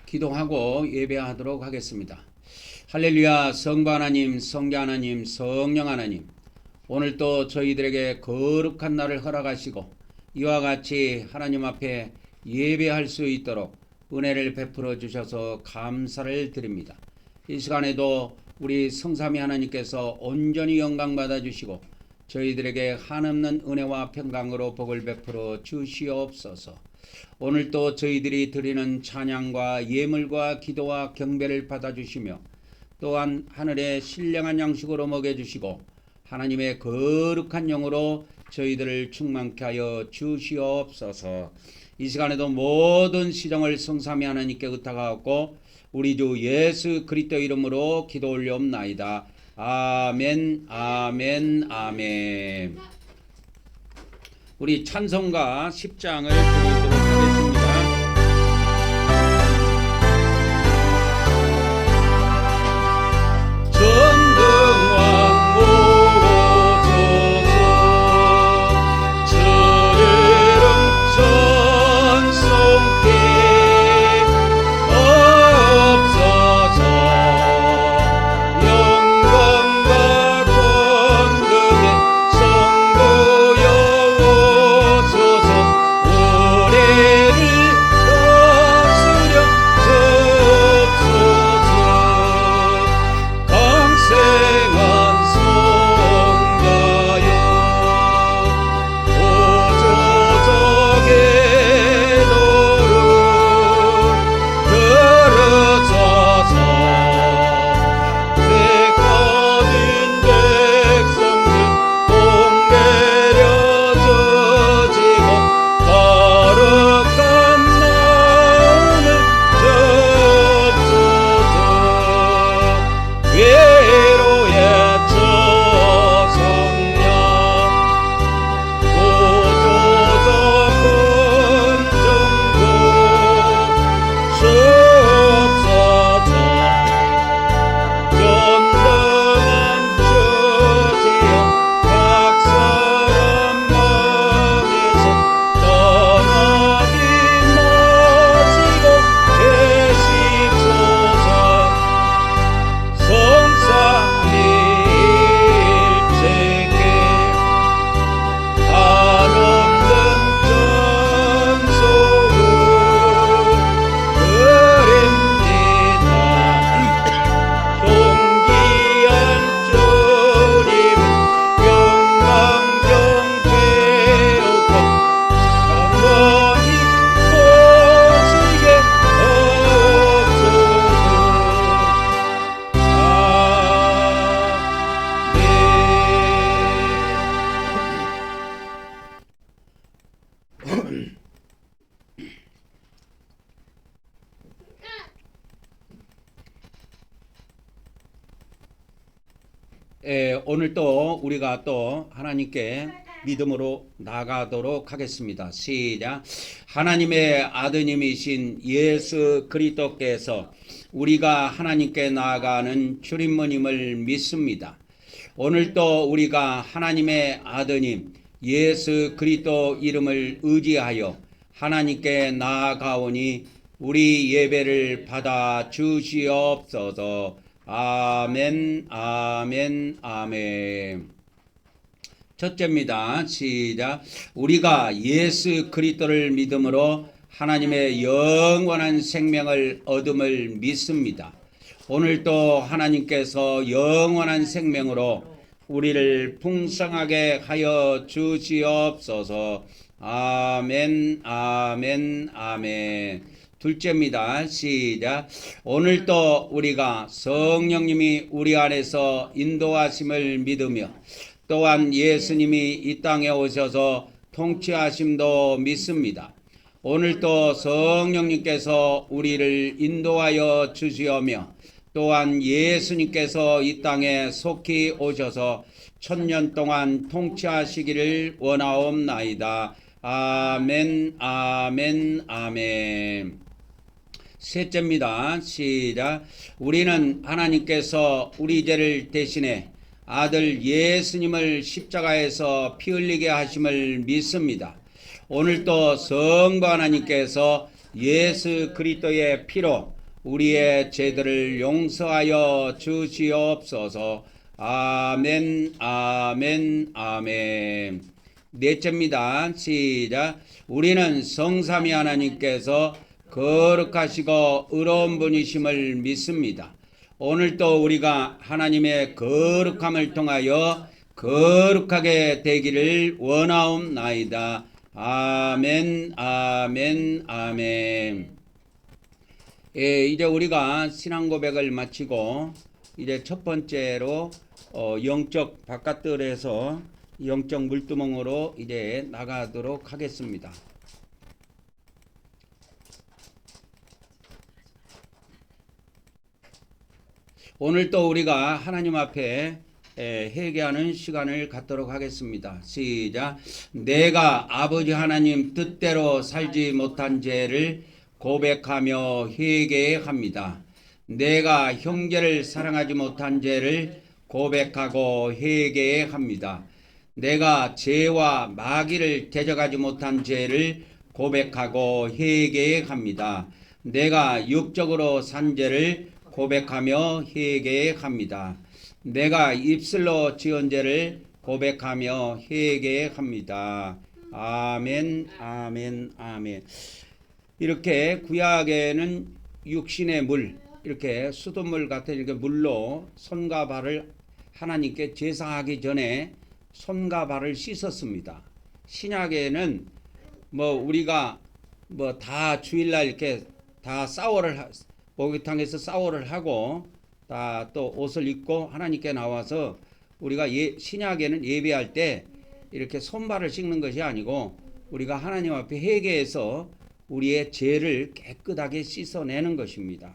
기도하고 예배하도록 하겠습니다. 할렐루야. 성부 하나님, 성자 하나님, 성령 하나님, 오늘 또 저희들에게 거룩한 날을 허락하시고 이와 같이 하나님 앞에 예배할 수 있도록 은혜를 베풀어 주셔서 감사를 드립니다. 이 시간에도 우리 성삼위 하나님께서 온전히 영광 받아 주시고 저희들에게 한없는 은혜와 평강으로 복을 베풀어 주시옵소서. 오늘 또 저희들이 드리는 찬양과 예물과 기도와 경배를 받아주시며 또한 하늘의 신령한 양식으로 먹여주시고 하나님의 거룩한 영으로 저희들을 충만케 하여 주시옵소서. 이 시간에도 모든 시정을 성삼위 하나님께 의탁하고 우리 주 예수 그리스도 이름으로 기도 올려옵나이다. 아멘, 아멘, 아멘. 우리 찬송가 10장을 드리도록 하겠습니다. 전등왕 모셔서 주를 찬송케 없어서 영광과 권능의 성부여 우리를 다스려 주옵소서. 강생한 성가여 오조적의 노를 들으소서. 택하신 백성들 복 내려주시고 거룩한 마음을 주옵소서. 위로의 저성령 구조적 긍정도 주옵소서. 전능한 주시여 각 사람 마음에서 떠나지 마시고 계십소서. 성삼위일체께 한없는 전속을 드립니다. 존귀한 주님은 영광 경배하고 영원히 모시게 없소서. 오늘 또 우리가 또 하나님께 믿음으로 나가도록 하겠습니다. 시작. 하나님의 아드님이신 예수 그리스도께서 우리가 하나님께 나아가는 주님님을 믿습니다. 오늘 또 우리가 하나님의 아드님 예수 그리스도 이름을 의지하여 하나님께 나아가오니 우리 예배를 받아 주시옵소서. 아멘, 아멘, 아멘. 첫째입니다. 시작. 우리가 예수 그리스도를 믿음으로 하나님의 영원한 생명을 얻음을 믿습니다. 오늘도 하나님께서 영원한 생명으로 우리를 풍성하게 하여 주시옵소서. 아멘, 아멘, 아멘. 둘째입니다. 시작. 오늘도 우리가 성령님이 우리 안에서 인도하심을 믿으며 또한 예수님이 이 땅에 오셔서 통치하심도 믿습니다. 오늘도 성령님께서 우리를 인도하여 주시오며 또한 예수님께서 이 땅에 속히 오셔서 1000년 동안 통치하시기를 원하옵나이다. 아멘, 아멘, 아멘. 셋째입니다. 시작. 우리는 하나님께서 우리 죄를 대신해 아들 예수님을 십자가에서 피 흘리게 하심을 믿습니다. 오늘도 성부 하나님께서 예수 그리스도의 피로 우리의 죄들을 용서하여 주시옵소서. 아멘, 아멘, 아멘. 넷째입니다. 시작. 우리는 성삼위 하나님께서 거룩하시고 의로운 분이심을 믿습니다. 오늘도 우리가 하나님의 거룩함을 통하여 거룩하게 되기를 원하옵나이다. 아멘, 아멘, 아멘. 예, 이제 우리가 신앙 고백을 마치고 이제 첫 번째로 영적 바깥들에서 영적 물두멍으로 이제 나가도록 하겠습니다. 오늘 또 우리가 하나님 앞에 회개하는 시간을 갖도록 하겠습니다. 시작. 내가 아버지 하나님 뜻대로 살지 못한 죄를 고백하며 회개합니다. 내가 형제를 사랑하지 못한 죄를 고백하고 회개합니다. 내가 죄와 마귀를 대적하지 못한 죄를 고백하고 회개합니다. 내가 육적으로 산 죄를 고백하며 회개합니다. 내가 입술로 지은 죄를 고백하며 회개합니다. 아멘, 아멘, 아멘. 이렇게 구약에는 육신의 물, 이렇게 수돗물 같은 이렇게 물로 손과 발을 하나님께 제사하기 전에 손과 발을 씻었습니다. 신약에는 우리가 다 주일날 이렇게 다 목욕탕에서 샤워를 하고 다 또 옷을 입고 하나님께 나와서 우리가 신약에는 예배할 때 이렇게 손발을 씻는 것이 아니고 우리가 하나님 앞에 회개해서 우리의 죄를 깨끗하게 씻어내는 것입니다.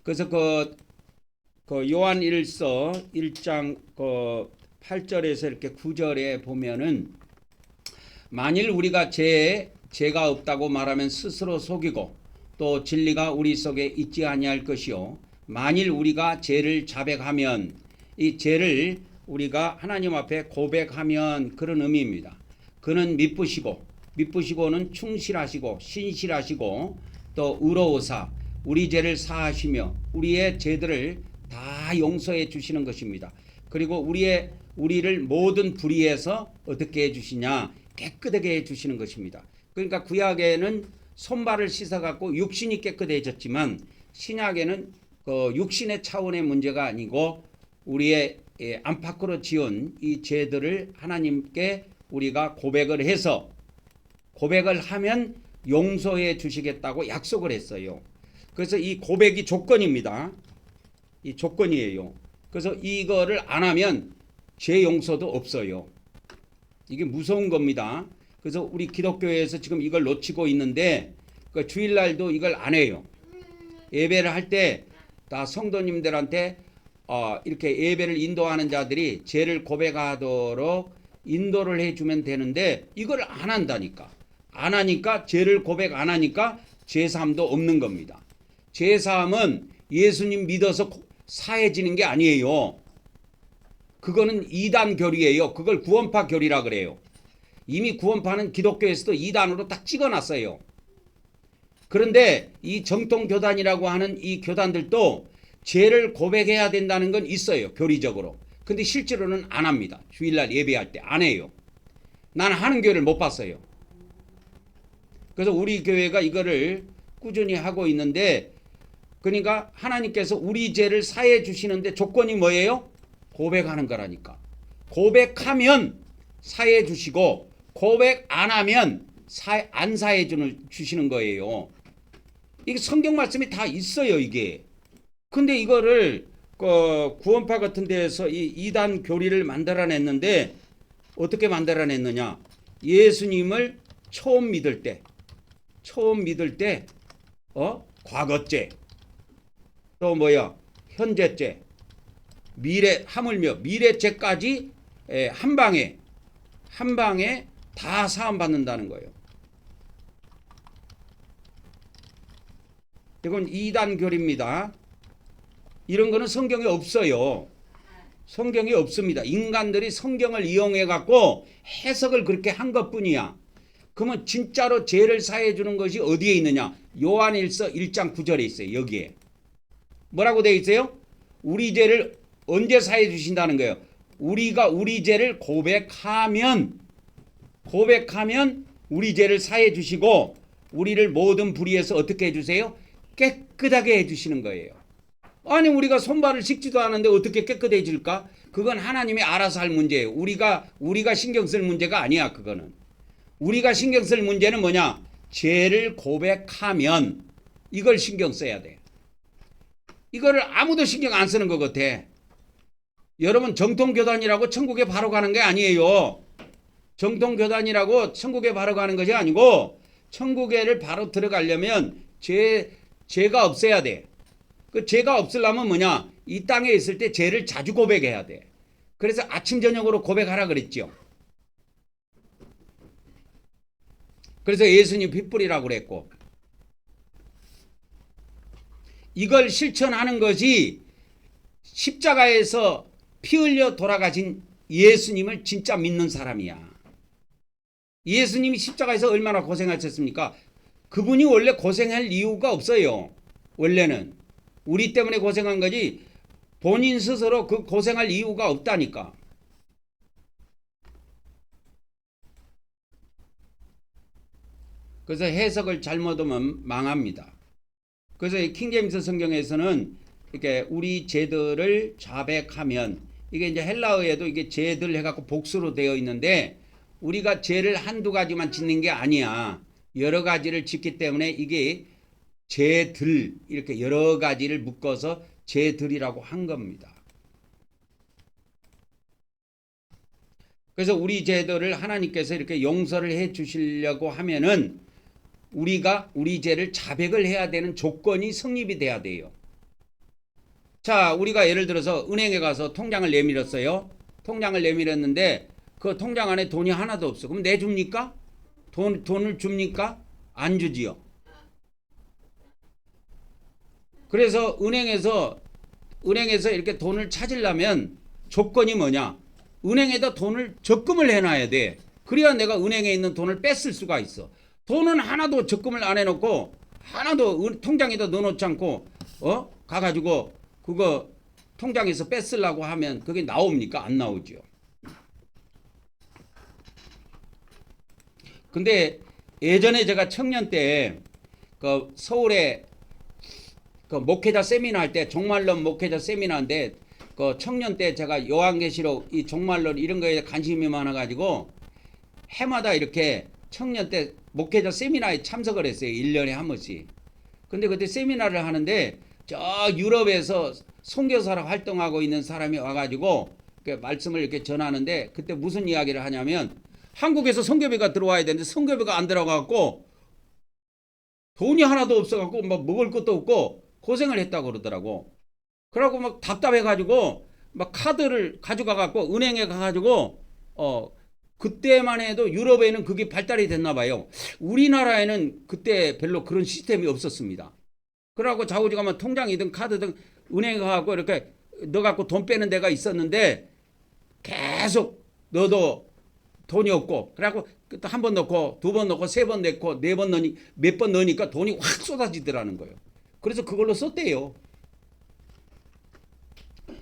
그래서 그 요한 1서 1장 8절에서 이렇게 9절에 보면은 만일 우리가 죄가 없다고 말하면 스스로 속이고 또 진리가 우리 속에 있지 아니할 것이요 만일 우리가 죄를 자백하면 이 죄를 우리가 하나님 앞에 고백하면 그런 의미입니다. 그는 미쁘시고는 충실하시고 신실하시고 또 의로우사 우리 죄를 사하시며 우리의 죄들을 다 용서해 주시는 것입니다. 그리고 우리를 모든 불의에서 어떻게 해주시냐 깨끗하게 해주시는 것입니다. 그러니까 구약에는 손발을 씻어갖고 육신이 깨끗해졌지만 신약에는 그 육신의 차원의 문제가 아니고 우리의 안팎으로 지은 이 죄들을 하나님께 우리가 고백을 하면 용서해 주시겠다고 약속을 했어요. 그래서 이 고백이 조건입니다. 이 조건이에요. 그래서 이거를 안 하면 죄 용서도 없어요. 이게 무서운 겁니다. 그래서 우리 기독교에서 지금 이걸 놓치고 있는데 그 주일날도 이걸 안 해요. 예배를 할 때 다 성도님들한테 이렇게 예배를 인도하는 자들이 죄를 고백하도록 인도를 해주면 되는데 이걸 안 한다니까. 안 하니까 죄를 고백 안 하니까 죄사함도 없는 겁니다. 죄사함은 예수님 믿어서 사해지는 게 아니에요. 그거는 이단 교리예요. 그걸 구원파 교리라 그래요. 이미 구원파는 기독교에서도 이단으로 딱 찍어놨어요. 그런데 이 정통교단이라고 하는 이 교단들도 죄를 고백해야 된다는 건 있어요. 교리적으로. 근데 실제로는 안 합니다. 주일날 예배할 때 안 해요. 나는 하는 교회를 못 봤어요. 그래서 우리 교회가 이거를 꾸준히 하고 있는데 그러니까 하나님께서 우리 죄를 사해 주시는데 조건이 뭐예요? 고백하는 거라니까. 고백하면 사해 주시고 고백 안 하면 안 사해 주시는 거예요. 이게 성경 말씀이 다 있어요, 이게. 근데 이거를 구원파 같은 데에서 이 이단 교리를 만들어냈는데 어떻게 만들어냈느냐? 예수님을 처음 믿을 때 과거죄 또 현재죄 하물며 미래죄까지 한 방에 다 사함 받는다는 거예요. 이건 이단 교리입니다. 이런 거는 성경에 없어요. 성경에 없습니다. 인간들이 성경을 이용해 갖고 해석을 그렇게 한 것뿐이야. 그러면 진짜로 죄를 사해 주는 것이 어디에 있느냐? 요한일서 1장 9절에 있어요. 여기에. 뭐라고 되어 있어요? 우리 죄를 언제 사해 주신다는 거예요? 우리가 우리 죄를 고백하면 우리 죄를 사해 주시고 우리를 모든 불의에서 어떻게 해 주세요? 깨끗하게 해 주시는 거예요. 아니 우리가 손발을 씻지도 않은데 어떻게 깨끗해질까? 그건 하나님이 알아서 할 문제예요. 우리가 신경 쓸 문제가 아니야. 그거는. 우리가 신경 쓸 문제는 뭐냐? 죄를 고백하면 이걸 신경 써야 돼. 이거를 아무도 신경 안 쓰는 것 같아. 여러분 정통교단이라고 천국에 바로 가는 게 아니에요. 정통교단이라고 천국에 바로 가는 것이 아니고 천국에를 바로 들어가려면 죄가 없어야 돼. 그 죄가 없으려면 뭐냐? 이 땅에 있을 때 죄를 자주 고백해야 돼. 그래서 아침 저녁으로 고백하라 그랬죠. 그래서 예수님 핏불이라고 그랬고 이걸 실천하는 것이 십자가에서 피 흘려 돌아가신 예수님을 진짜 믿는 사람이야. 예수님이 십자가에서 얼마나 고생하셨습니까? 그분이 원래 고생할 이유가 없어요. 원래는 우리 때문에 고생한 거지 본인 스스로 그 고생할 이유가 없다니까. 그래서 해석을 잘못하면 망합니다. 그래서 킹제임스 성경에서는 이렇게 우리 죄들을 자백하면 이게 이제 헬라어에도 이게 죄들 해갖고 복수로 되어 있는데 우리가 죄를 한두 가지만 짓는 게 아니야. 여러 가지를 짓기 때문에 이게 죄들 이렇게 여러 가지를 묶어서 죄들이라고 한 겁니다. 그래서 우리 죄들을 하나님께서 이렇게 용서를 해 주시려고 하면은 우리가 우리 죄를 자백을 해야 되는 조건이 성립이 돼야 돼요. 자, 우리가 예를 들어서 은행에 가서 통장을 내밀었어요. 통장을 내밀었는데 그 통장 안에 돈이 하나도 없어. 그럼 내줍니까? 돈을 줍니까? 안 주지요. 그래서 은행에서 이렇게 돈을 찾으려면 조건이 뭐냐? 은행에다 돈을 적금을 해놔야 돼. 그래야 내가 은행에 있는 돈을 뺐을 수가 있어. 돈은 하나도 적금을 안 해놓고 하나도 통장에다 넣어놓지 않고 가가지고 그거 통장에서 뺐으려고 하면 그게 나옵니까? 안 나오죠. 근데 예전에 제가 청년 때 그 서울에 그 목회자 세미나 할 때 종말론 목회자 세미나인데 그 청년 때 제가 요한계시록 이 종말론 이런 거에 관심이 많아가지고 해마다 이렇게 청년 때 목회자 세미나에 참석을 했어요. 1년에 한 번씩. 근데 그때 세미나를 하는데 저 유럽에서 선교사로 활동하고 있는 사람이 와가지고 말씀을 이렇게 전하는데 그때 무슨 이야기를 하냐면 한국에서 선교비가 들어와야 되는데 선교비가 안 들어가고 돈이 하나도 없어갖고 막 먹을 것도 없고 고생을 했다고 그러더라고. 그러고 막 답답해가지고 막 카드를 가져가갖고 은행에 가가지고 그때만 해도 유럽에는 그게 발달이 됐나 봐요. 우리나라에는 그때 별로 그런 시스템이 없었습니다. 그러고 좌우지가만 통장이든 카드든 은행에 가갖고 이렇게 넣어갖고 돈 빼는 데가 있었는데 계속 넣어도 돈이 없고 그래갖고 한 번 넣고 두 번 넣고 세 번 넣고 네 번 넣으니 몇 번 넣으니까 돈이 확 쏟아지더라는 거예요. 그래서 그걸로 썼대요.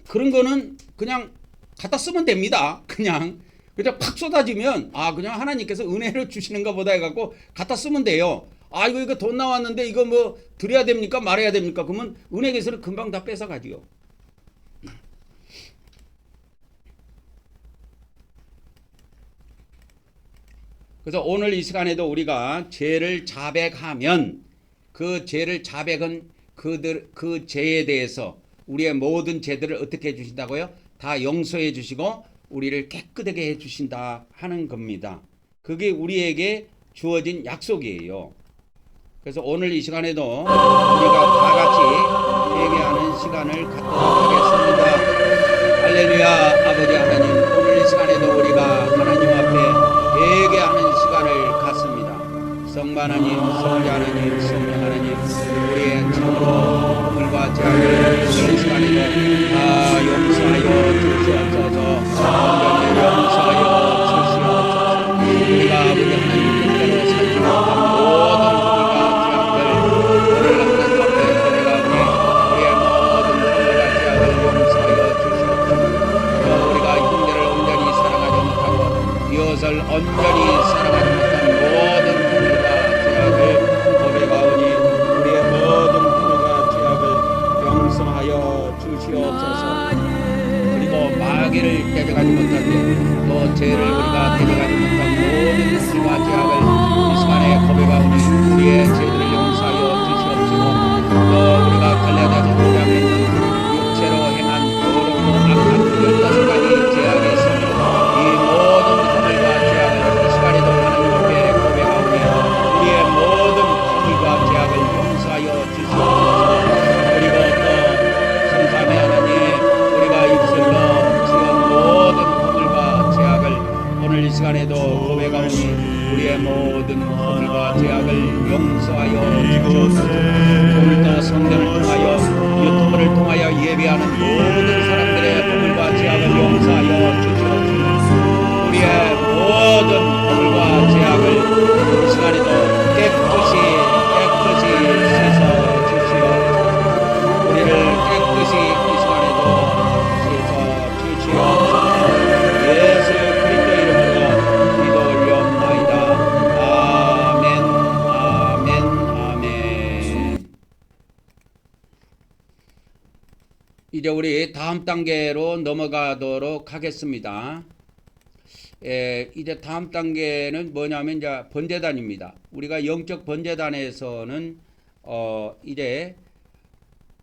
그런 거는 그냥 갖다 쓰면 됩니다. 그냥 팍 쏟아지면 그냥 하나님께서 은혜를 주시는가 보다 해갖고 갖다 쓰면 돼요. 이거 돈 나왔는데 이거 뭐 드려야 됩니까? 말해야 됩니까? 그러면 은행에서는 금방 다 뺏어가지요. 그래서 오늘 이 시간에도 우리가 죄를 자백하면 그 죄를 자백은 그 죄에 대해서 우리의 모든 죄들을 어떻게 해주신다고요? 다 용서해 주시고 우리를 깨끗하게 해주신다 하는 겁니다. 그게 우리에게 주어진 약속이에요. 그래서 오늘 이 시간에도 우리가 다 같이 회개하는 시간을 갖도록 하겠습니다. 할렐루야. 아버지 하나님, 오늘 이 시간에도 우리가 하나님 앞에 회개하는 시간을 갖습니다. 성부 하나님, 성자 하나님, 성령 하나님, 우리의 참으로 불과 죄악을 이 시간에도 다 용서하여 주시옵소서. 용서하여 주시옵소서. 우리가 아버지 하나님 용서하여 주시옵소서. 그리고 또 성삼위 하나님, 우리가 입술로 지은 모든 허물과 죄악을 오늘 이 시간에도 고백하오니 우리의 모든 허물과 죄악을 용서하여 주시옵소서. 오늘도 성전을 통하여 유튜브를 통하여 예배하는 모든 사람들의 허물과 죄악을 용서하여 주시옵소서. 우리의 모든 허물과 죄악을 이 시간에도 깨끗이 씻어 주시옵소서. 우리를 깨끗이 이 시간에도 씻어 주시옵소서. 예수 그리스도 이름으로 기도 올려옵나이다. 아멘, 아멘, 아멘. 이제 우리 다음 단계로 넘어가도록 하겠습니다. 이제 다음 단계는 뭐냐면 이제 번제단입니다. 우리가 영적 번제단에서는 이제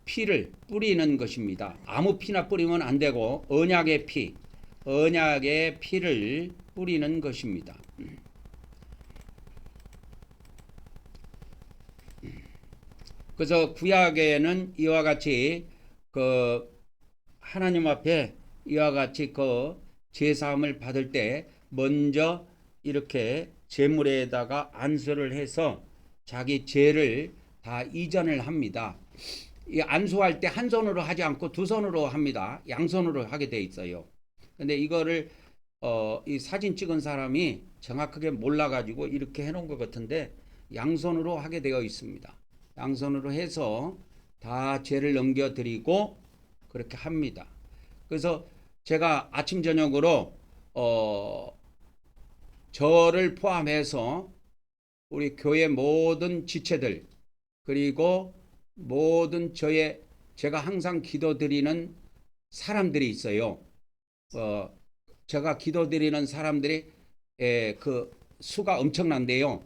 피를 뿌리는 것입니다. 아무 피나 뿌리면 안 되고 언약의 피를 뿌리는 것입니다. 그래서 구약에는 이와 같이 하나님 앞에 이와 같이 제사함을 받을 때 먼저 이렇게 제물에다가 안수를 해서 자기 죄를 다 이전을 합니다. 이 안수할 때 한 손으로 하지 않고 두 손으로 합니다. 양손으로 하게 돼 있어요. 근데 이거를 이 사진 찍은 사람이 정확하게 몰라가지고 이렇게 해놓은 것 같은데 양손으로 하게 되어 있습니다. 양손으로 해서 다 죄를 넘겨드리고 그렇게 합니다. 그래서 제가 아침 저녁으로 저를 포함해서 우리 교회 모든 지체들 그리고 모든 제가 항상 기도드리는 사람들이 있어요. 제가 기도드리는 사람들이 그 수가 엄청난데요.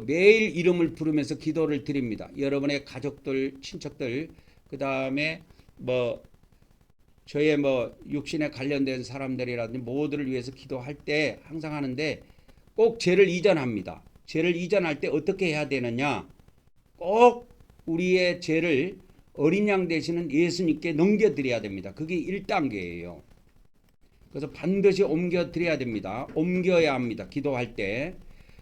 매일 이름을 부르면서 기도를 드립니다. 여러분의 가족들, 친척들, 그 다음에 저의 육신에 관련된 사람들이라든지 모두를 위해서 기도할 때 항상 하는데 꼭 죄를 이전합니다. 죄를 이전할 때 어떻게 해야 되느냐? 꼭 우리의 죄를 어린 양 되시는 예수님께 넘겨드려야 됩니다. 그게 1단계예요. 그래서 반드시 옮겨드려야 됩니다. 옮겨야 합니다. 기도할 때.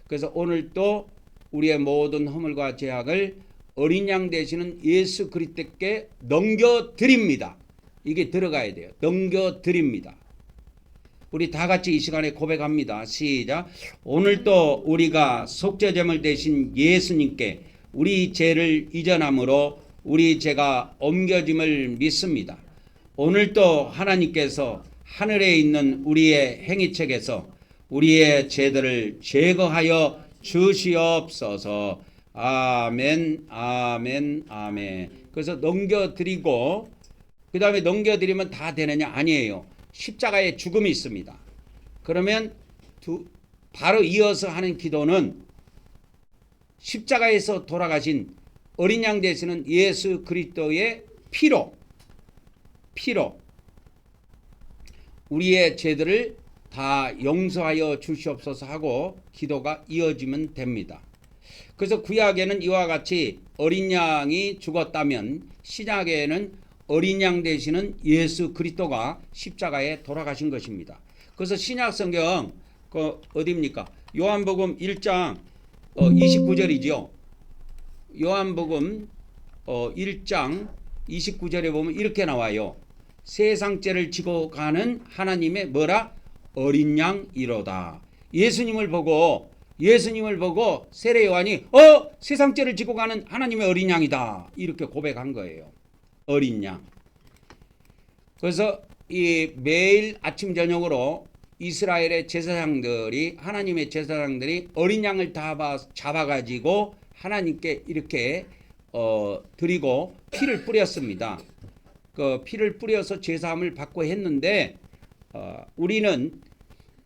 그래서 오늘 또 우리의 모든 허물과 죄악을 어린 양 되시는 예수 그리스도께 넘겨드립니다. 이게 들어가야 돼요. 넘겨드립니다. 우리 다 같이 이 시간에 고백합니다. 시작. 오늘도 우리가 속죄제물 되신 예수님께 우리 죄를 이전함으로 우리 죄가 옮겨짐을 믿습니다. 오늘도 하나님께서 하늘에 있는 우리의 행위책에서 우리의 죄들을 제거하여 주시옵소서. 아멘, 아멘, 아멘. 그래서 넘겨드리고 그 다음에 넘겨드리면 다 되느냐? 아니에요. 십자가에 죽음이 있습니다. 그러면 바로 이어서 하는 기도는 십자가에서 돌아가신 어린 양 되시는 예수 그리스도의 피로 우리의 죄들을 다 용서하여 주시옵소서 하고 기도가 이어지면 됩니다. 그래서 구약에는 이와 같이 어린 양이 죽었다면 신약에는 어린 양 되시는 예수 그리스도가 십자가에 돌아가신 것입니다. 그래서 신약 성경 어디입니까? 요한복음 1장 29절이죠. 요한복음 1장 29절에 보면 이렇게 나와요. 세상 죄를 지고 가는 하나님의 뭐라? 어린 양이로다. 예수님을 보고 세례 요한이 세상 죄를 지고 가는 하나님의 어린 양이다. 이렇게 고백한 거예요. 어린 양. 그래서 이 매일 아침 저녁으로 이스라엘의 제사장들이 하나님의 제사장들이 어린 양을 다 잡아가지고 하나님께 이렇게 드리고 피를 뿌렸습니다. 그 피를 뿌려서 제사함을 받고 했는데 우리는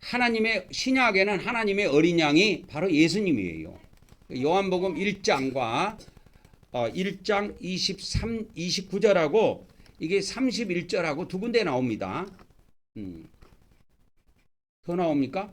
하나님의 신약에는 하나님의 어린 양이 바로 예수님이에요. 요한복음 1장과 1장 23, 29절하고 이게 31절하고 두 군데 나옵니다. 더 나옵니까?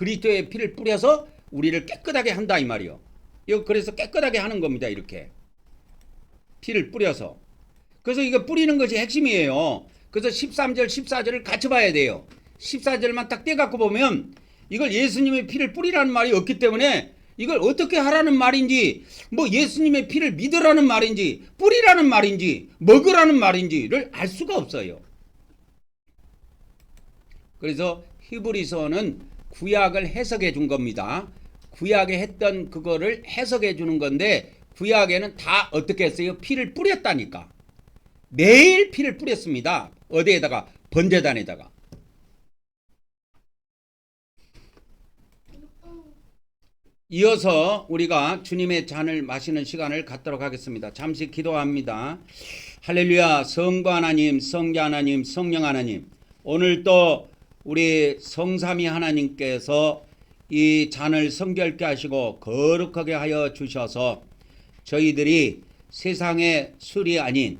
그리스도의 피를 뿌려서 우리를 깨끗하게 한다 이 말이요. 이거 그래서 깨끗하게 하는 겁니다. 이렇게 피를 뿌려서. 그래서 이거 뿌리는 것이 핵심이에요. 그래서 13절 14절을 같이 봐야 돼요. 14절만 딱 떼갖고 보면 이걸 예수님의 피를 뿌리라는 말이 없기 때문에 이걸 어떻게 하라는 말인지, 뭐 예수님의 피를 믿으라는 말인지, 뿌리라는 말인지, 먹으라는 말인지를 알 수가 없어요. 그래서 히브리서는 구약을 해석해 준 겁니다. 구약에 했던 그거를 해석해 주는 건데, 구약에는 다 어떻게 했어요? 피를 뿌렸다니까. 매일 피를 뿌렸습니다. 어디에다가? 번제단에다가. 이어서 우리가 주님의 잔을 마시는 시간을 갖도록 하겠습니다. 잠시 기도합니다. 할렐루야. 성부 하나님, 성자 하나님, 성령 하나님, 오늘 또 우리 성삼위 하나님께서 이 잔을 성결케 하시고 거룩하게 하여 주셔서 저희들이 세상의 술이 아닌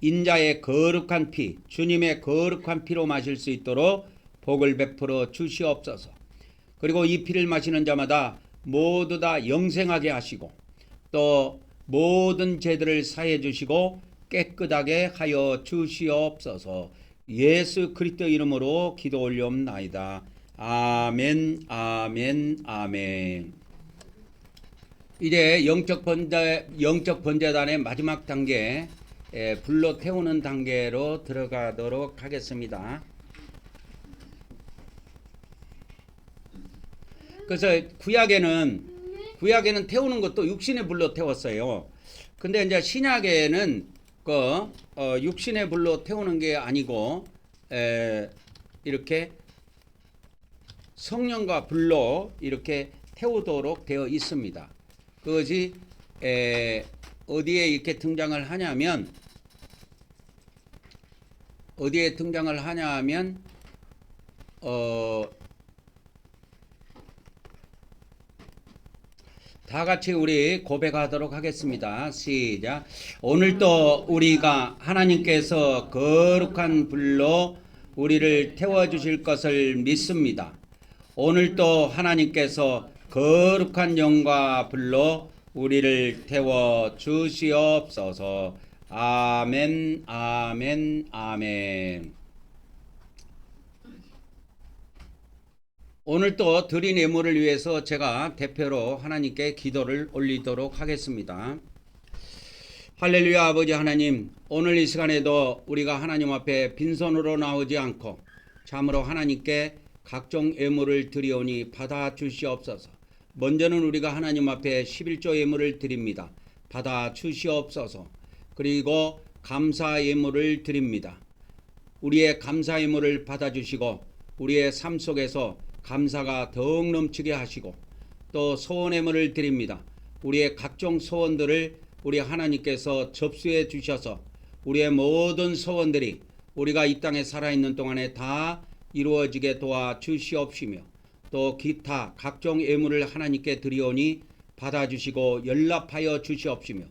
인자의 거룩한 피, 주님의 거룩한 피로 마실 수 있도록 복을 베풀어 주시옵소서. 그리고 이 피를 마시는 자마다 모두 다 영생하게 하시고 또 모든 죄들을 사해 주시고 깨끗하게 하여 주시옵소서. 예수 그리스도 이름으로 기도 올려옵나이다. 아멘, 아멘, 아멘. 이제 영적 번제단의 마지막 단계, 불로 태우는 단계로 들어가도록 하겠습니다. 그래서 구약에는 태우는 것도 육신의 불로 태웠어요. 근데 이제 신약에는 육신의 불로 태우는 게 아니고 이렇게 성령과 불로 이렇게 태우도록 되어 있습니다. 그것이 어디에 이렇게 등장을 하냐면 다 같이 우리 고백하도록 하겠습니다. 시작. 오늘도 우리가 하나님께서 거룩한 불로 우리를 태워주실 것을 믿습니다. 오늘도 하나님께서 거룩한 영과 불로 우리를 태워주시옵소서. 아멘, 아멘, 아멘. 오늘 또 드린 예물을 위해서 제가 대표로 하나님께 기도를 올리도록 하겠습니다. 할렐루야. 아버지 하나님, 오늘 이 시간에도 우리가 하나님 앞에 빈손으로 나오지 않고 참으로 하나님께 각종 예물을 드리오니 받아 주시옵소서. 먼저는 우리가 하나님 앞에 11조 예물을 드립니다. 받아 주시옵소서. 그리고 감사 예물을 드립니다. 우리의 감사 예물을 받아 주시고 우리의 삶 속에서 감사가 더욱 넘치게 하시고 또 소원 예물을 드립니다. 우리의 각종 소원들을 우리 하나님께서 접수해 주셔서 우리의 모든 소원들이 우리가 이 땅에 살아있는 동안에 다 이루어지게 도와주시옵시며 또 기타 각종 예물을 하나님께 드리오니 받아주시고 연락하여 주시옵시며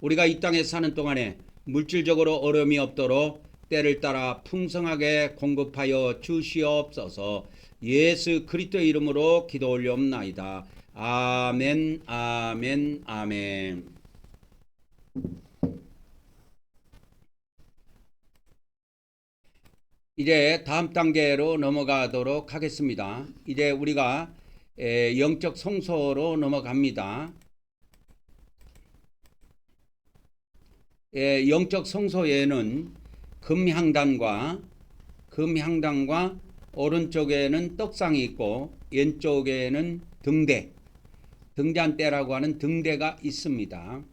우리가 이 땅에 사는 동안에 물질적으로 어려움이 없도록 때를 따라 풍성하게 공급하여 주시옵소서. 예수 그리스도 이름으로 기도 올려옵나이다. 아멘, 아멘, 아멘. 이제 다음 단계로 넘어가도록 하겠습니다. 이제 우리가 영적 성소로 넘어갑니다. 영적 성소에는 금향단과 오른쪽에는 떡상이 있고 왼쪽에는 등잔대라고 하는 등대가 있습니다.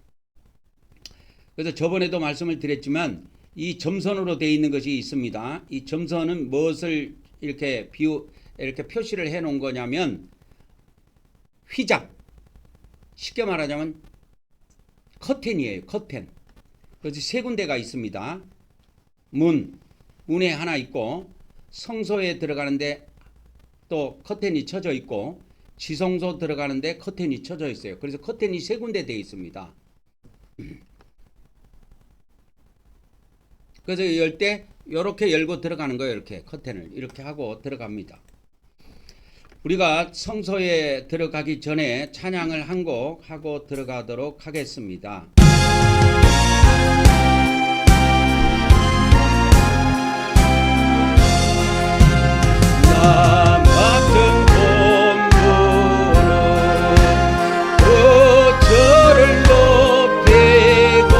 그래서 저번에도 말씀을 드렸지만 이 점선으로 되어 있는 것이 있습니다. 이 점선은 무엇을 이렇게 표시를 해 놓은 거냐면 휘장, 쉽게 말하자면 커튼이에요. 커튼. 그래서 세 군데가 있습니다. 문에 하나 있고 성소에 들어가는데 또 커튼이 쳐져 있고 지성소 들어가는데 커튼이 쳐져 있어요. 그래서 커튼이 세 군데 되어 있습니다. 그래서 열 때 이렇게 열고 들어가는 거예요. 이렇게 커튼을 이렇게 하고 들어갑니다. 우리가 성소에 들어가기 전에 찬양을 한 곡 하고 들어가도록 하겠습니다. 나 같은 본부로 그 저를 높이고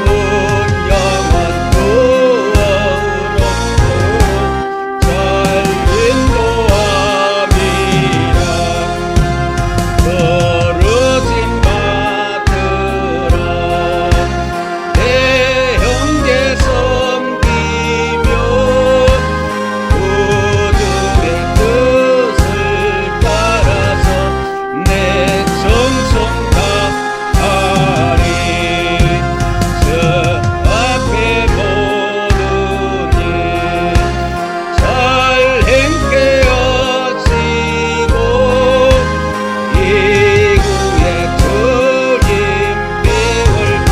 문영원 구원으로 잘 인도함이라 부르심 받으라 내 형제 섬기며 그들의 뜻을 따라서 내 정성 다하리 저 앞에 모든 일잘 행케 하시고 이구의 주님 배울 때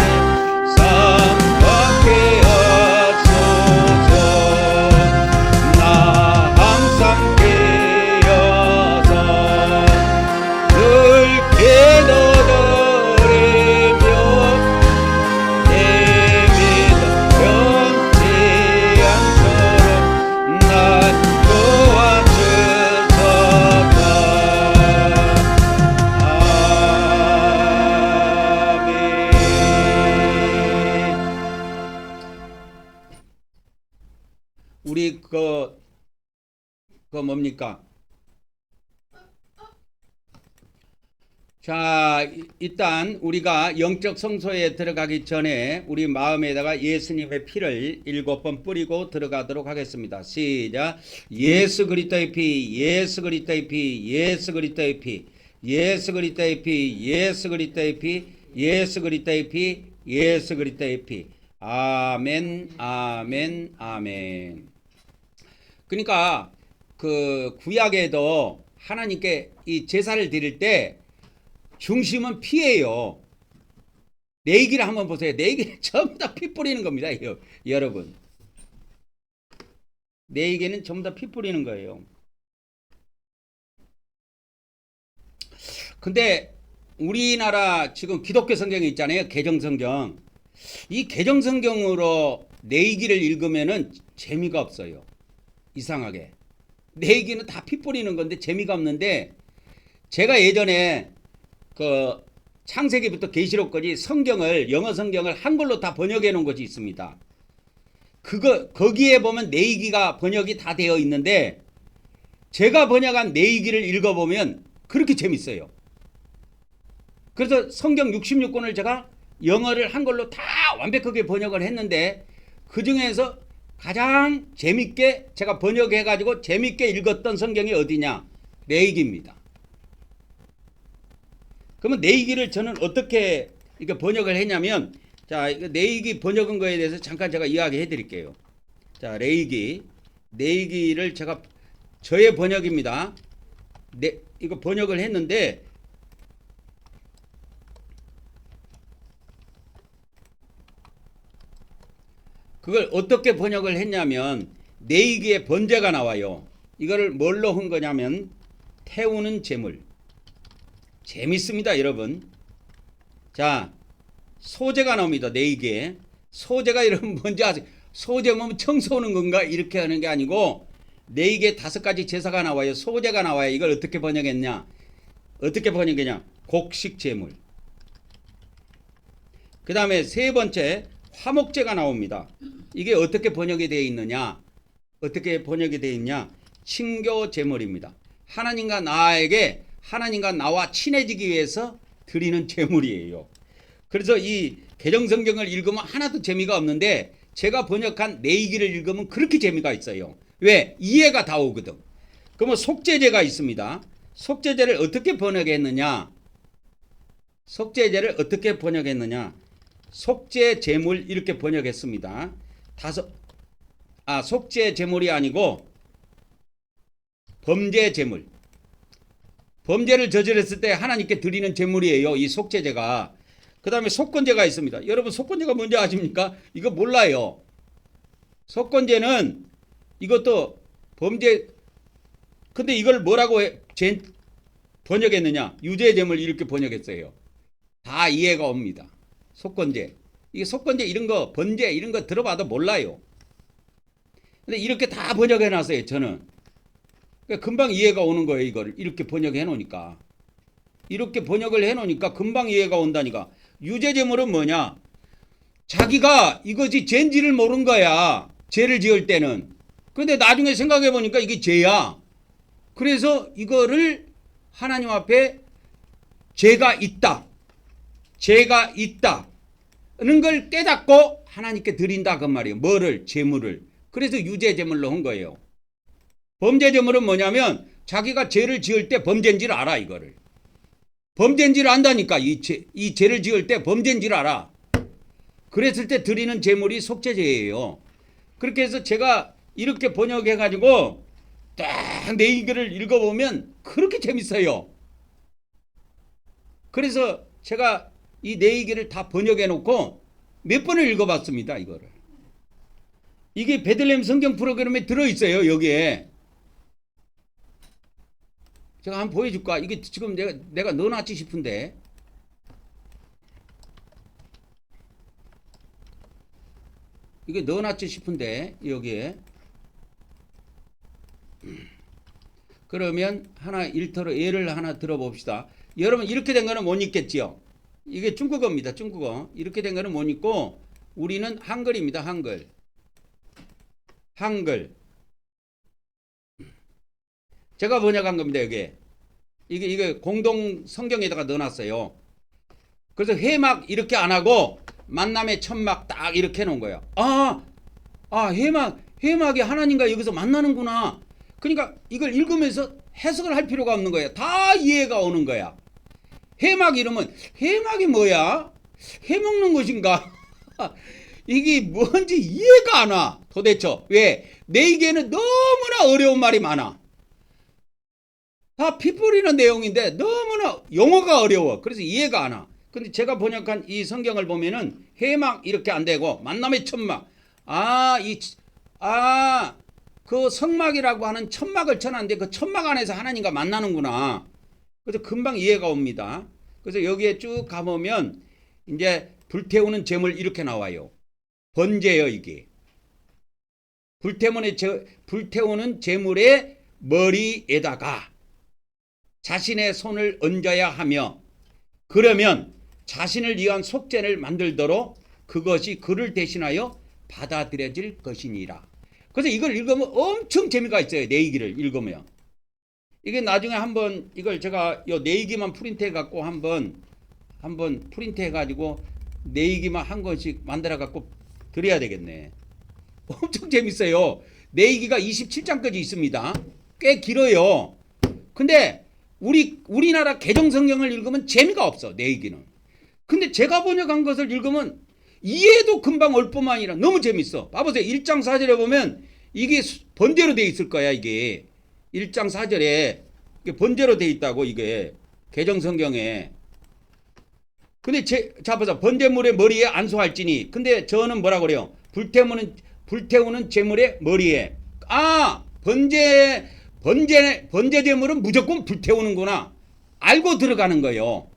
삼박해 하소서 나 항상 깨어서 늘 기도드리며 내 믿음 변치 않도록 날 도와주소서. 아멘. 우리 뭡니까? 자, 일단 우리가 영적 성소에 들어가기 전에 우리 마음에다가 예수님의 피를 7번 뿌리고 들어가도록 하겠습니다. 시작. 예수 그리스도의 피, 예수 그리스도의 피, 예수 그리스도의 피, 예수 그리스도의 피, 예수 그리스도의 피, 예수 그리스도의 피, 예수 그리스도의 피. 아멘, 아멘, 아멘. 그러니까 그 구약에도 하나님께 이 제사를 드릴 때 중심은 피예요. 내기를 한번 보세요. 내기는 전부 다 피 뿌리는 겁니다. 여러분. 내기는 전부 다 피 뿌리는 거예요. 근데 우리나라 지금 기독교 성경이 있잖아요. 개정성경. 이 개정성경으로 내기를 읽으면은 재미가 없어요. 이상하게. 내기는 다 피 뿌리는 건데 재미가 없는데 제가 예전에 그 창세기부터 계시록까지 성경을 영어 성경을 한글로 다 번역해 놓은 것이 있습니다. 거기에 보면 내이기가 번역이 다 되어 있는데 제가 번역한 내이기를 읽어보면 그렇게 재밌어요. 그래서 성경 66권을 제가 영어를 한글로 다 완벽하게 번역을 했는데 그 중에서 가장 재밌게 제가 번역해 가지고 재밌게 읽었던 성경이 어디냐? 내이기입니다. 그러면 내이기를 저는 어떻게 이렇게 번역을 했냐면, 자, 내이기 번역한 거에 대해서 잠깐 제가 이야기해 드릴게요. 자, 내이기를 제가 저의 번역입니다. 이거 번역을 했는데 그걸 어떻게 번역을 했냐면 내이기의 번제가 나와요. 이거를 뭘로 한 거냐면 태우는 제물. 재밌습니다, 여러분. 자, 소재가 나옵니다. 내이기에. 소재가 여러분 뭔지 아세요? 소재 뭐 청소하는 건가? 이렇게 하는 게 아니고 내이기에 5가지 제사가 나와요. 소재가 나와요. 이걸 어떻게 번역했냐? 어떻게 번역했냐? 곡식 제물. 그 다음에 세 번째 화목제가 나옵니다. 이게 어떻게 번역이 되어 있느냐? 어떻게 번역이 되어 있냐? 친교 제물입니다. 하나님과 나와 친해지기 위해서 드리는 제물이에요. 그래서 이 개정성경을 읽으면 하나도 재미가 없는데 제가 번역한 내이기를 읽으면 그렇게 재미가 있어요. 왜? 이해가 다 오거든. 그러면 속죄제가 있습니다. 속죄제를 어떻게 번역했느냐? 속죄 제물 이렇게 번역했습니다. 속죄 제물이 아니고 범죄 제물. 범죄를 저질렀을 때 하나님께 드리는 제물이에요. 이 속죄제가. 그 다음에 속건제가 있습니다. 여러분 속건제가 뭔지 아십니까? 이거 몰라요. 속건제는 이것도 범죄 근데 이걸 뭐라고 번역했느냐? 유죄죄물 이렇게 번역했어요. 다 이해가 옵니다. 속건제. 이게 속건제 이런 거, 번제 이런 거 들어봐도 몰라요. 근데 이렇게 다 번역해 놨어요, 저는. 그러니까 금방 이해가 오는 거예요, 이걸. 이렇게 번역해 놓으니까. 이렇게 번역을 해 놓으니까 금방 이해가 온다니까. 유죄죄물은 뭐냐? 자기가 이것이 죄인지를 모른 거야. 죄를 지을 때는. 근데 나중에 생각해 보니까 이게 죄야. 그래서 이거를 하나님 앞에 죄가 있다. 죄가 있다는 걸 깨닫고 하나님께 드린다 그 말이에요. 뭐를? 제물을. 그래서 유죄제물로 한 거예요. 범죄제물은 뭐냐면 자기가 죄를 지을 때 범죄인지를 알아 이거를. 범죄인지를 안다니까. 이 죄를 지을 때 범죄인지를 알아. 그랬을 때 드리는 제물이 속죄제예요. 그렇게 해서 제가 이렇게 번역해가지고 딱 내 얘기를 읽어보면 그렇게 재밌어요. 그래서 제가 이 내 얘기를 다 번역해놓고 몇 번을 읽어봤습니다. 이거를. 이게 베들레헴 성경 프로그램에 들어있어요. 여기에. 제가 한번 보여줄까? 이게 지금 내가 넣어놨지 싶은데. 이게 넣어놨지 싶은데 여기에. 그러면 하나 일터로 예를 하나 들어봅시다. 여러분 이렇게 된 거는 못 읽겠지요. 이게 중국어입니다. 중국어. 이렇게 된 거는 못 읽고 우리는 한글입니다. 한글. 한글. 제가 번역한 겁니다. 이게 공동 성경에다가 넣어놨어요. 그래서 회막 이렇게 안 하고 만남의 천막 딱 이렇게 해놓은 거예요. 회막이 하나님과 여기서 만나는구나. 그러니까 이걸 읽으면서 해석을 할 필요가 없는 거야. 다 이해가 오는 거야. 회막 이러면 회막이 뭐야? 해먹는 것인가? 이게 뭔지 이해가 안 와. 도대체 왜? 내게는 너무나 어려운 말이 많아. 다 피 뿌리는 내용인데 너무나 용어가 어려워. 그래서 이해가 안 와. 근데 제가 번역한 이 성경을 보면은 회막 이렇게 안 되고 만남의 천막. 그 성막이라고 하는 천막을 쳐놨는데 그 천막 안에서 하나님과 만나는구나. 그래서 금방 이해가 옵니다. 그래서 여기에 쭉 가보면 이제 불태우는 제물 이렇게 나와요. 번제요 이게. 불태우는 제물의 머리에다가 자신의 손을 얹어야 하며 그러면 자신을 위한 속죄를 만들도록 그것이 그를 대신하여 받아들여질 것이니라. 그래서 이걸 읽으면 엄청 재미가 있어요. 내 얘기를 읽으면. 이게 나중에 한번 이걸 제가 내 얘기만 프린트해 갖고 한번 프린트해 가지고 내 얘기만 한 권씩 만들어 갖고 드려야 되겠네. 엄청 재밌어요. 내 얘기가 27장까지 있습니다. 꽤 길어요. 근데 우리나라 개정 성경을 읽으면 재미가 없어. 내 얘기는. 근데 제가 번역한 것을 읽으면 이해도 금방 올 뿐만 아니라 너무 재밌어. 봐보세요. 1장 4절에 보면 이게 번제로 돼 있을 거야. 이게 1장 4절에 번제로 돼 있다고. 이게 개정 성경에. 근데 자 보자. 번제물의 머리에 안수할지니. 근데 저는 뭐라 그래요? 불태우는 제물의 머리에. 번제제물은 무조건 불태우는구나. 알고 들어가는 거예요.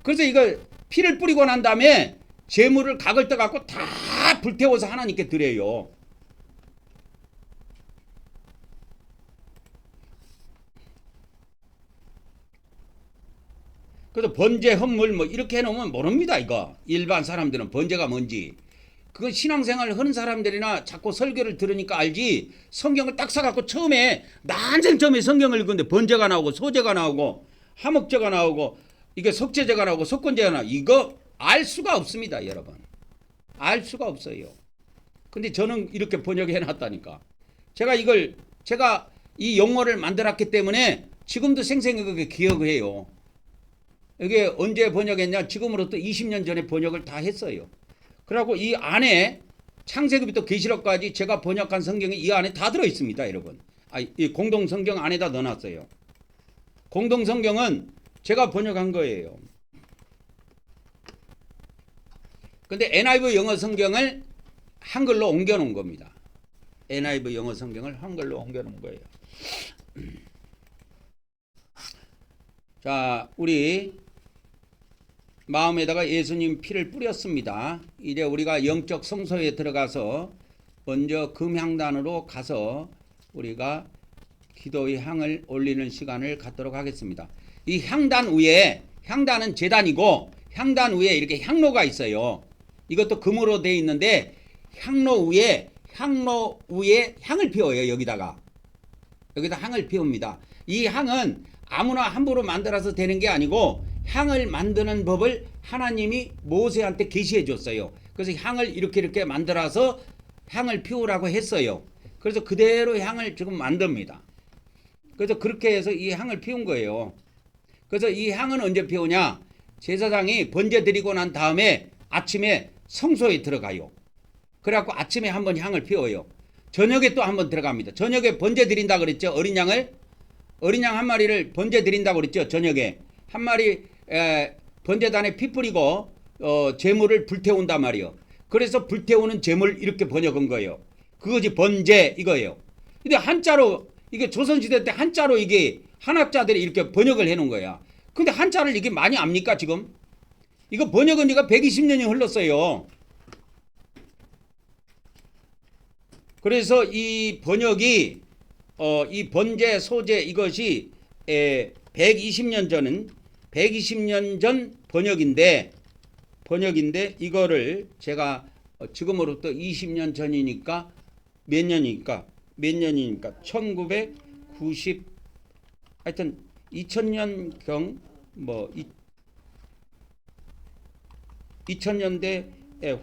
그래서 이걸 피를 뿌리고 난 다음에 제물을 각을 떠갖고 다 불태워서 하나님께 드려요. 그래서 번제, 헌물 뭐 이렇게 해놓으면 모릅니다. 이거 일반 사람들은 번제가 뭔지. 그건 신앙생활을 하는 사람들이나 자꾸 설교를 들으니까 알지. 성경을 딱 사갖고 처음에 난생 처음에 성경을 읽는데 번제가 나오고 소제가 나오고 화목제가 나오고 이게 속죄제가 나오고 속건제가 나오고 이거 알 수가 없습니다. 여러분. 알 수가 없어요. 근데 저는 이렇게 번역해 놨다니까. 제가 이 용어를 만들었기 때문에 지금도 생생하게 기억해요. 이게 언제 번역했냐? 지금으로부터 20년 전에 번역을 다 했어요. 그리고 이 안에 창세기부터 계시록까지 제가 번역한 성경이 이 안에 다 들어 있습니다, 여러분. 이 공동 성경 안에다 넣어놨어요. 공동 성경은 제가 번역한 거예요. 근데 NIV 영어 성경을 한글로 옮겨놓은 겁니다. NIV 영어 성경을 한글로 옮겨놓은 거예요. 자, 우리 마음에다가 예수님 피를 뿌렸습니다. 이제 우리가 영적 성소에 들어가서 먼저 금향단으로 가서 우리가 기도의 향을 올리는 시간을 갖도록 하겠습니다. 이 향단 위에, 향단은 제단이고 향단 위에 이렇게 향로가 있어요. 이것도 금으로 되어 있는데 향로 위에 향을 피워요. 여기다 향을 피웁니다. 이 향은 아무나 함부로 만들어서 되는 게 아니고 향을 만드는 법을 하나님이 모세한테 계시해 줬어요. 그래서 향을 이렇게 만들어서 향을 피우라고 했어요. 그래서 그대로 향을 지금 만듭니다. 그래서 그렇게 해서 이 향을 피운 거예요. 그래서 이 향은 언제 피우냐? 제사장이 번제 드리고 난 다음에 아침에 성소에 들어가요. 그래갖고 아침에 한번 향을 피워요. 저녁에 또 한번 들어갑니다. 저녁에 번제 드린다 그랬죠. 어린 양 한 마리를 번제 드린다고 그랬죠. 저녁에 한 마리 번제단에 피 뿌리고 제물을 불태운단 말이에요. 그래서 불태우는 제물 이렇게 번역한 거예요. 그것이 번제 이거예요. 근데 한자로 이게 조선시대 때 한자로 이게 한학자들이 이렇게 번역을 해놓은 거야. 근데 한자를 이게 많이 압니까 지금? 이거 번역은 이거 120년이 흘렀어요. 그래서 이 번역이 이 번제 소제 이것이 120년 전 번역인데 이거를 제가 지금으로부터 20년 전이니까 몇 년이니까 1990 하여튼 2000년경 2000년대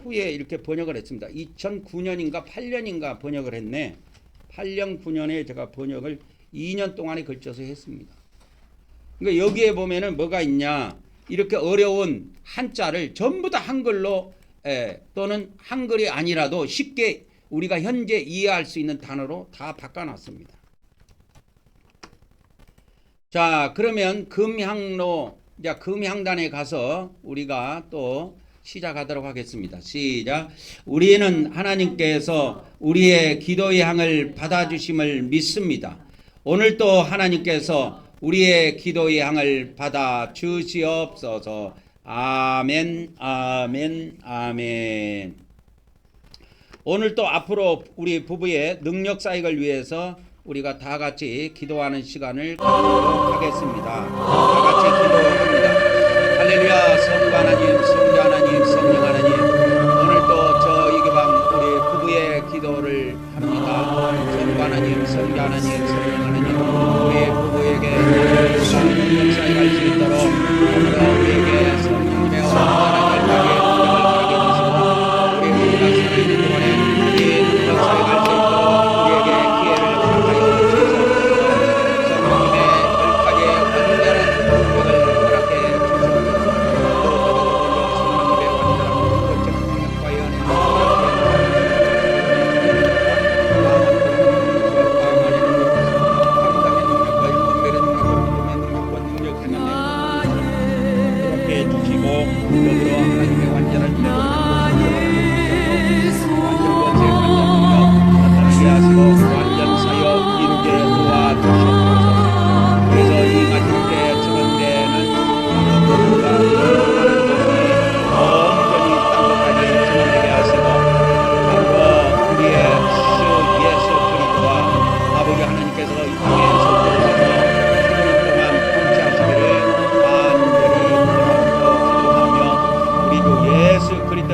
후에 이렇게 번역을 했습니다. 2009년인가 8년인가 번역을 했네. 8년 9년에 제가 번역을 2년 동안에 걸쳐서 했습니다. 그러니까 여기에 보면은 뭐가 있냐? 이렇게 어려운 한자를 전부 다 한글로 또는 한글이 아니라도 쉽게 우리가 현재 이해할 수 있는 단어로 다 바꿔놨습니다. 자, 그러면 금향단에 가서 우리가 또 시작하도록 하겠습니다. 시작. 우리는 하나님께서 우리의 기도의 향을 받아주심을 믿습니다. 오늘도 하나님께서 우리의 기도의 향을 받아주시옵소서. 아멘, 아멘, 아멘. 오늘 또 앞으로 우리 부부의 능력 사역을 위해서 우리가 다 같이 기도하는 시간을 갖도록 하겠습니다. 다 같이 기도합니다. 할렐루야. 성부 하나님, 성자 하나님, 성령 하나님, 오늘도 저 이기방 우리 부부의 기도를 합니다. 성부 하나님, 성자 하나님, 성령 하나님, 우리 부부에게 능력 사역할 수 있도록 오늘도 우리에게 성령님의 온전한 열방의 능력을 가게 해주시고 우리 부부가 살아있는 동안에 이 능력 사역할 수 있도록 우리에게 기회를 허락하여 주시옵소서. 성령님의 열방의 온전한 능력을 허락해 주시옵소서.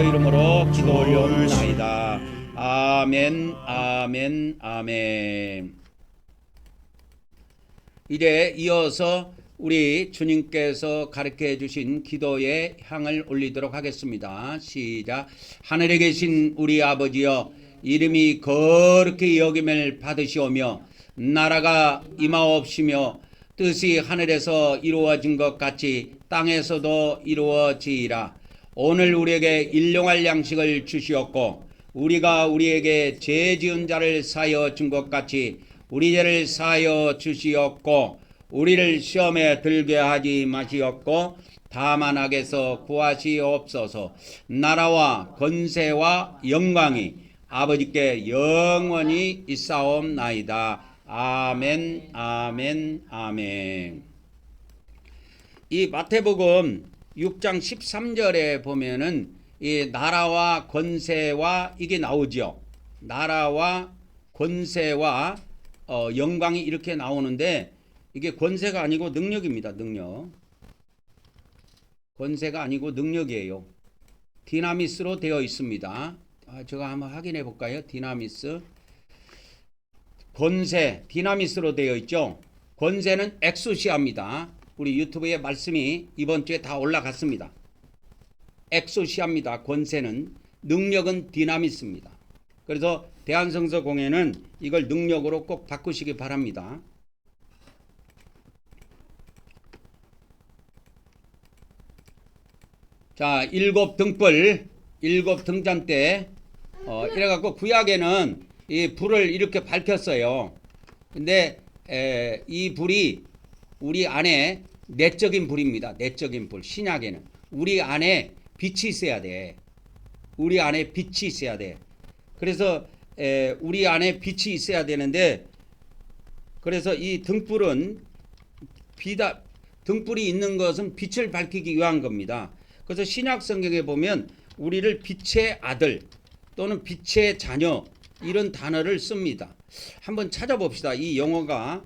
이름으로 기도 올려옵나이다. 아멘, 아멘, 아멘. 이제 이어서 우리 주님께서 가르쳐 주신 기도의 향을 올리도록 하겠습니다. 시작. 하늘에 계신 우리 아버지여, 이름이 거룩히 여김을 받으시오며 나라가 임하옵시며 뜻이 하늘에서 이루어진 것 같이 땅에서도 이루어지이라. 오늘 우리에게 일용할 양식을 주시옵고 우리가 우리에게 죄 지은 자를 사하여 준 것 같이 우리 죄를 사하여 주시옵고 우리를 시험에 들게 하지 마시옵고 다만 악에서 구하시옵소서. 나라와 권세와 영광이 아버지께 영원히 있사옵나이다. 아멘, 아멘, 아멘. 이 마태복음 6장 13절에 보면은 이 나라와 권세와 이게 나오죠. 나라와 권세와 영광이 이렇게 나오는데 이게 권세가 아니고 능력입니다. 능력. 권세가 아니고 능력이에요. 디나미스로 되어 있습니다. 제가 한번 확인해 볼까요? 디나미스. 권세, 디나미스로 되어 있죠. 권세는 엑소시아입니다. 우리 유튜브에 말씀이 이번 주에 다 올라갔습니다. 엑소시아입니다. 권세는. 능력은 디나미스입니다. 그래서 대한성서공회는 이걸 능력으로 꼭 바꾸시기 바랍니다. 자, 일곱 등불, 일곱 등잔대. 이래갖고 구약에는 이 불을 이렇게 밝혔어요. 근데 이 불이 우리 안에 내적인 불입니다. 내적인 불. 신약에는 우리 안에 빛이 있어야 돼. 우리 안에 빛이 있어야 돼. 그래서 우리 안에 빛이 있어야 되는데, 그래서 이 등불은 등불이 있는 것은 빛을 밝히기 위한 겁니다. 그래서 신약 성경에 보면 우리를 빛의 아들 또는 빛의 자녀 이런 단어를 씁니다. 한번 찾아봅시다. 이 용어가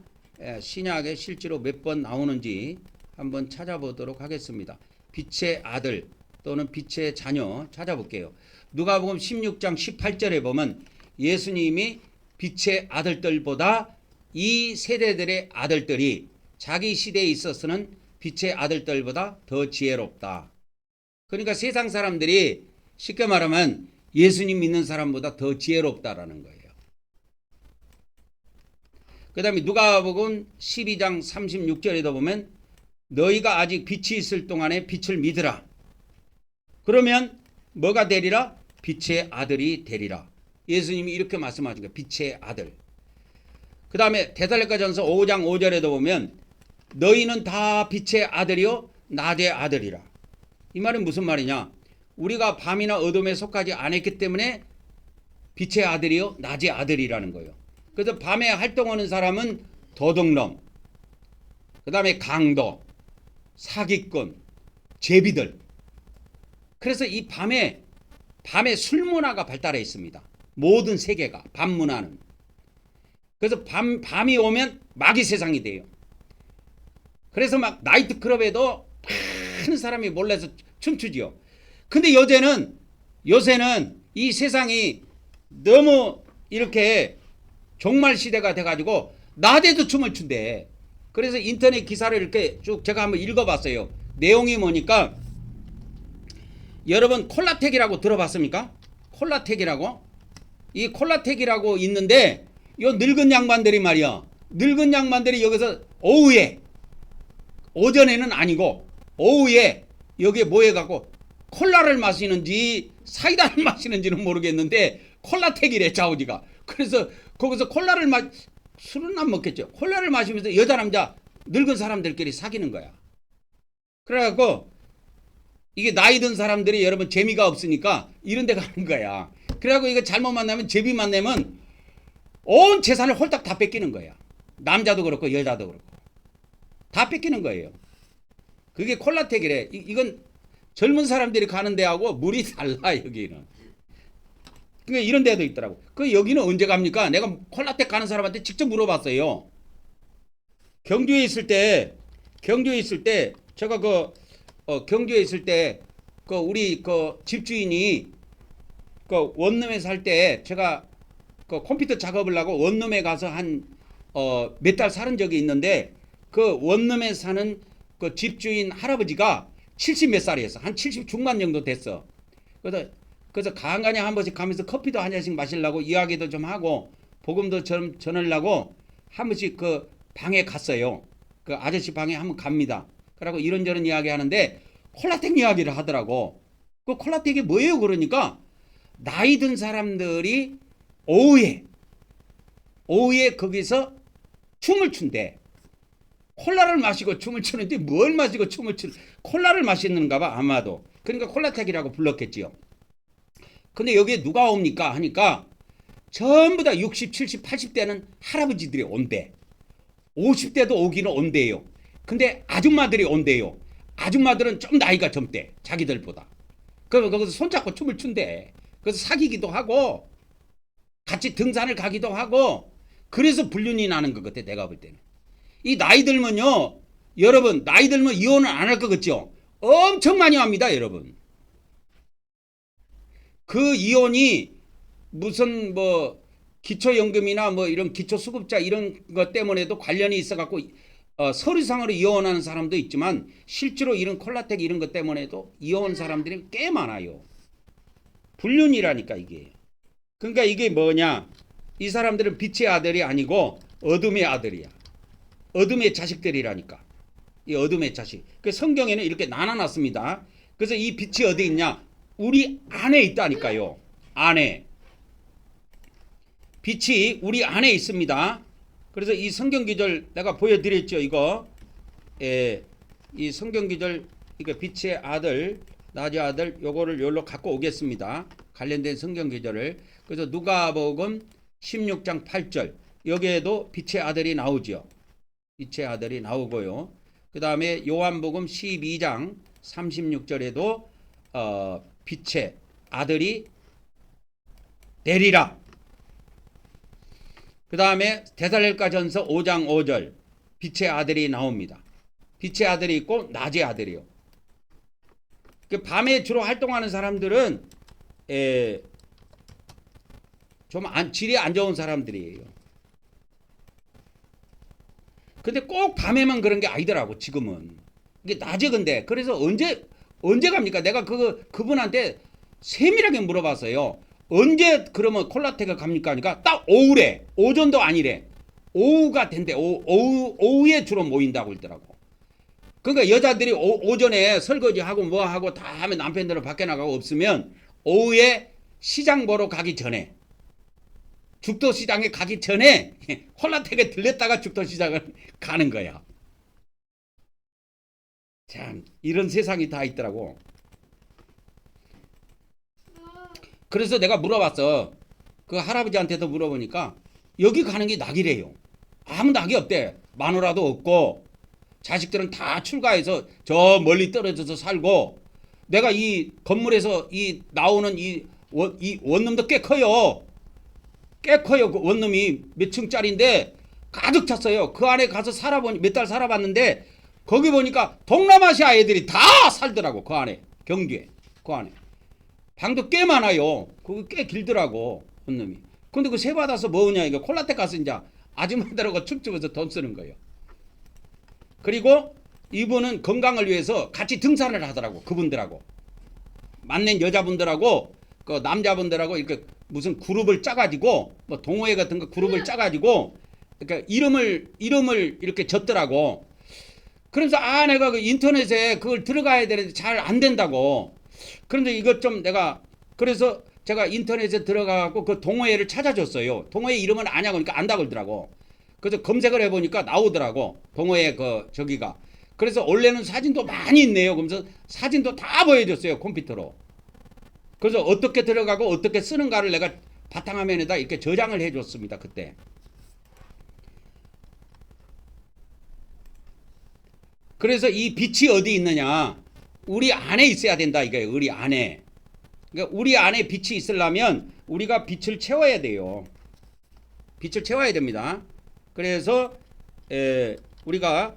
신약에 실제로 몇 번 나오는지 한번 찾아보도록 하겠습니다. 빛의 아들 또는 빛의 자녀 찾아볼게요. 누가복음 16장 18절에 보면 예수님이 빛의 아들들보다 이 세대들의 아들들이 자기 시대에 있어서는 빛의 아들들보다 더 지혜롭다. 그러니까 세상 사람들이 쉽게 말하면 예수님 믿는 사람보다 더 지혜롭다라는 거예요. 그 다음에 누가복음 12장 36절에도 보면 너희가 아직 빛이 있을 동안에 빛을 믿으라. 그러면 뭐가 되리라? 빛의 아들이 되리라. 예수님이 이렇게 말씀하신 거예요. 빛의 아들. 그 다음에 데살로니가전서 5장 5절에도 보면 너희는 다 빛의 아들이요 낮의 아들이라. 이 말은 무슨 말이냐? 우리가 밤이나 어둠에 속하지 않았기 때문에 빛의 아들이요 낮의 아들이라는 거예요. 그래서 밤에 활동하는 사람은 도둑놈, 그 다음에 강도, 사기꾼, 제비들. 그래서 이 밤에 술 문화가 발달해 있습니다. 모든 세계가 밤 문화는. 그래서 밤이 오면 마귀 세상이 돼요. 그래서 막 나이트클럽에도 많은 사람이 몰려서 춤추지요. 근데 요새는 이 세상이 너무 이렇게 종말 시대가 돼가지고 낮에도 춤을 춘대. 그래서 인터넷 기사를 이렇게 쭉 제가 한번 읽어봤어요. 내용이 뭐니까 여러분 콜라텍이라고 들어봤습니까? 콜라텍이라고? 이 콜라텍이라고 있는데 요 늙은 양반들이 말이야. 늙은 양반들이 여기서 오후에, 오전에는 아니고 오후에 여기에 모여갖고 콜라를 마시는지 사이다를 마시는지는 모르겠는데 콜라텍이래 자우지가. 그래서 거기서 술은 안 먹겠죠. 콜라를 마시면서 여자 남자 늙은 사람들끼리 사귀는 거야. 그래갖고 이게 나이 든 사람들이 여러분 재미가 없으니까 이런 데 가는 거야. 그래갖고 이거 잘못 만나면 제비 만나면 온 재산을 홀딱 다 뺏기는 거야. 남자도 그렇고 여자도 그렇고 다 뺏기는 거예요. 그게 콜라텍이래. 이건 젊은 사람들이 가는 데하고 물이 달라 여기는. 그러니까 이런 데도 있더라고. 그 여기는 언제 갑니까? 내가 콜라텍 가는 사람한테 직접 물어봤어요. 경주에 있을 때 제가 경주에 있을 때 우리 집주인이 원룸에 살 때 제가 컴퓨터 작업을 하고 원룸에 가서 한 몇 달 살은 적이 있는데 그 원룸에 사는 그 집주인 할아버지가 70 몇 살이었어. 한 70 중반 정도 됐어. 그래서 간간히 한 번씩 가면서 커피도 한 잔씩 마시려고 이야기도 좀 하고 복음도 좀 전하려고 한 번씩 그 방에 갔어요. 그 아저씨 방에 한번 갑니다. 그러고 이런저런 이야기 하는데 콜라텍 이야기를 하더라고. 그 콜라텍이 뭐예요? 그러니까 나이 든 사람들이 오후에 거기서 춤을 춘대. 콜라를 마시고 춤을 추는데 뭘 마시고 춤을 추는 콜라를 마시는가 봐 아마도. 그러니까 콜라텍이라고 불렀겠지요. 근데 여기에 누가 옵니까 하니까 전부 다 60, 70, 80대는 할아버지들이 온대. 50대도 오기는 온대요. 근데 아줌마들이 온대요. 아줌마들은 좀 나이가 젊대. 자기들보다. 그러면 거기서 손잡고 춤을 춘대. 그래서 사귀기도 하고 같이 등산을 가기도 하고 그래서 불륜이 나는 것 같아. 내가 볼 때는. 이 나이 들면요. 여러분 나이 들면 이혼을 안 할 것 같죠? 엄청 많이 합니다. 여러분. 그 이혼이 무슨 뭐 기초연금이나 뭐 이런 기초수급자 이런 것 때문에도 관련이 있어갖고 서류상으로 이혼하는 사람도 있지만 실제로 이런 콜라텍 이런 것 때문에도 이혼 사람들이 꽤 많아요. 불륜이라니까 이게. 그러니까 이게 뭐냐? 이 사람들은 빛의 아들이 아니고 어둠의 아들이야. 어둠의 자식들이라니까. 이 어둠의 자식. 그 성경에는 이렇게 나눠놨습니다. 그래서 이 빛이 어디 있냐? 우리 안에 있다니까요. 안에. 빛이 우리 안에 있습니다. 그래서 이 성경 기절 내가 보여드렸죠. 이거. 이 성경 기절 이거 빛의 아들, 낮의 아들 요거를 여기로 갖고 오겠습니다. 관련된 성경 기절을. 그래서 누가복음 16장 8절 여기에도 빛의 아들이 나오죠. 빛의 아들이 나오고요. 그 다음에 요한복음 12장 36절에도 빛의 아들이 내리라. 그 다음에 데살로니가전서 5장 5절 빛의 아들이 나옵니다. 빛의 아들이 있고 낮의 아들이요. 밤에 주로 활동하는 사람들은 좀 질이 안 좋은 사람들이에요. 근데 꼭 밤에만 그런 게 아니더라고 지금은. 이게 낮에 근데 그래서 언제 갑니까? 내가 그분한테 세밀하게 물어봤어요. 언제 그러면 콜라텍을 갑니까? 하니까 딱 오후래. 오전도 아니래. 오후가 된대. 오후에 주로 모인다고 그러더라고. 그러니까 여자들이 오전에 설거지하고 뭐하고 다 하면 남편들은 밖에 나가고 없으면 오후에 시장 보러 가기 전에 죽도시장에 가기 전에 콜라텍에 들렸다가 죽도시장을 가는 거야. 참 이런 세상이 다 있더라고. 그래서 내가 물어봤어. 그 할아버지한테도 물어보니까 여기 가는 게 낙이래요. 아무 낙이 없대. 마누라도 없고 자식들은 다 출가해서 저 멀리 떨어져서 살고 내가 이 건물에서 이 나오는 이 원룸도 꽤 커요. 꽤 커요. 그 원룸이 몇 층짜리인데 가득 찼어요. 그 안에 가서 살아보니 몇 달 살아봤는데 거기 보니까 동남아시아 애들이 다 살더라고. 그 안에 경주에 그 안에 방도 꽤 많아요. 그거 꽤 길더라고 원룸이. 근데 그 세 받아서 뭐냐 이거 콜라텍 가서 이제 아줌마들하고 춤추면서 돈 쓰는 거예요. 그리고 이분은 건강을 위해서 같이 등산을 하더라고. 그분들하고 만난 여자분들하고 그 남자분들하고 이렇게 무슨 그룹을 짜가지고 뭐 동호회 같은 거 그룹을 짜가지고 그러니까 이름을 이렇게 줬더라고. 그래서 내가 그 인터넷에 그걸 들어가야 되는데 잘 안 된다고. 그런데 이것 좀 내가 그래서 제가 인터넷에 들어가고 그 동호회를 찾아줬어요. 동호회 이름은 아냐고 그러니까 안다 그러더라고. 그래서 검색을 해보니까 나오더라고. 동호회 저기가. 그래서 원래는 사진도 많이 있네요. 그러면서 사진도 다 보여줬어요. 컴퓨터로. 그래서 어떻게 들어가고 어떻게 쓰는가를 내가 바탕화면에다 이렇게 저장을 해줬습니다. 그때. 그래서 이 빛이 어디 있느냐? 우리 안에 있어야 된다 이거예요. 우리 안에. 그러니까 우리 안에 빛이 있으려면 우리가 빛을 채워야 돼요. 빛을 채워야 됩니다. 그래서 우리가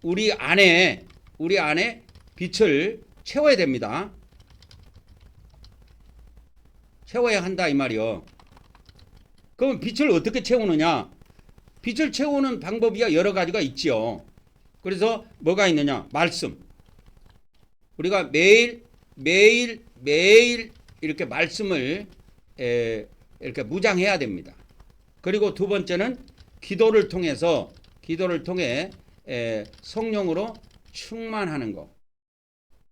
우리 안에 빛을 채워야 됩니다. 채워야 한다 이 말이요. 그럼 빛을 어떻게 채우느냐? 빛을 채우는 방법이 여러 가지가 있지요. 그래서 뭐가 있느냐? 말씀. 우리가 매일 이렇게 말씀을 이렇게 무장해야 됩니다. 그리고 두 번째는 기도를 통해 성령으로 충만하는 거.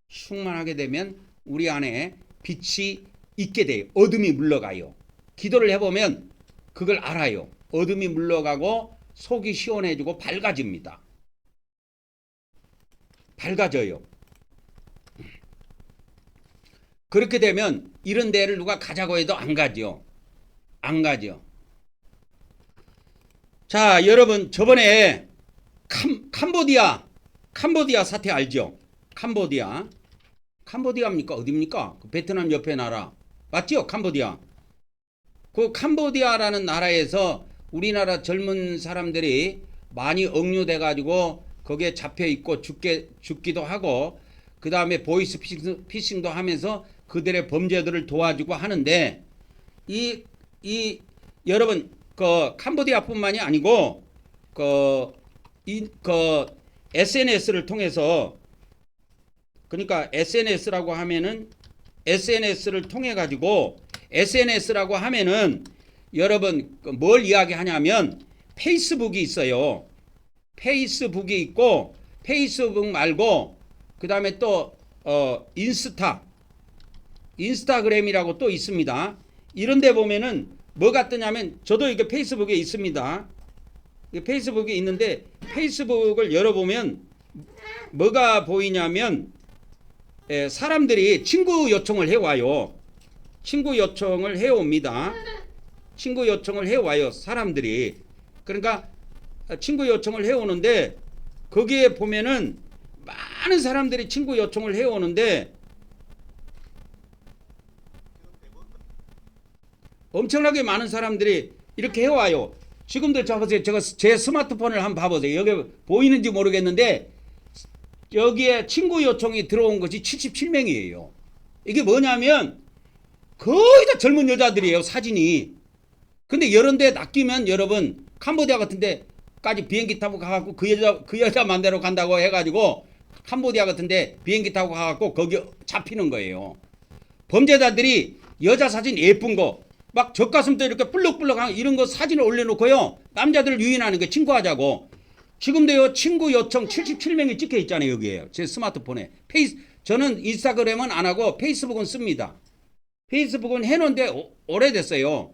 충만하게 되면 우리 안에 빛이 있게 돼요. 어둠이 물러가요. 기도를 해보면 그걸 알아요. 어둠이 물러가고 속이 시원해지고 밝아집니다. 밝아져요. 그렇게 되면 이런 데를 누가 가자고 해도 안 가죠. 안 가죠. 자, 여러분 저번에 캄보디아 캄보디아 사태 알죠? 캄보디아. 캄보디아입니까? 어디입니까? 그 베트남 옆에 나라. 맞죠? 캄보디아. 그 캄보디아라는 나라에서 우리나라 젊은 사람들이 많이 억류돼 가지고 거기에 잡혀 있고 죽기도 하고 그 다음에 보이스 피싱도 하면서 그들의 범죄들을 도와주고 하는데 이 여러분 그 캄보디아뿐만이 아니고 그 SNS를 통해서 그러니까 SNS라고 하면은 SNS를 통해 가지고 SNS라고 하면은 여러분 뭘 이야기하냐면 페이스북이 있어요. 페이스북이 있고 페이스북 말고 그 다음에 또 인스타그램이라고 또 있습니다. 이런데 보면은 뭐가 뜨냐면 저도 이게 페이스북에 있습니다. 페이스북이 있는데 페이스북을 열어보면 뭐가 보이냐면 사람들이 친구 요청을 해와요. 친구 요청을 해옵니다. 친구 요청을 해와요. 사람들이. 그러니까 친구 요청을 해오는데 거기에 보면은 많은 사람들이 친구 요청을 해오는데 엄청나게 많은 사람들이 이렇게 해와요. 지금도 보세요. 제가 제 스마트폰을 한번 봐보세요. 여기 보이는지 모르겠는데 여기에 친구 요청이 들어온 것이 77명이에요. 이게 뭐냐면 거의 다 젊은 여자들이에요. 사진이. 근데 이런 데 낚이면 여러분 캄보디아 같은 데까지 비행기 타고 가갖고 그 여자 만나러 간다고 해가지고 캄보디아 같은 데 비행기 타고 가갖고 거기 잡히는 거예요. 범죄자들이 여자 사진 예쁜 거 막 젖가슴도 이렇게 불룩불룩한 이런 거 사진을 올려놓고요. 남자들을 유인하는 거 친구하자고. 지금도요 친구 요청 77명이 찍혀 있잖아요. 여기에요. 제 스마트폰에. 저는 인스타그램은 안 하고 페이스북은 씁니다. 페이스북은 해놓은데 오래됐어요.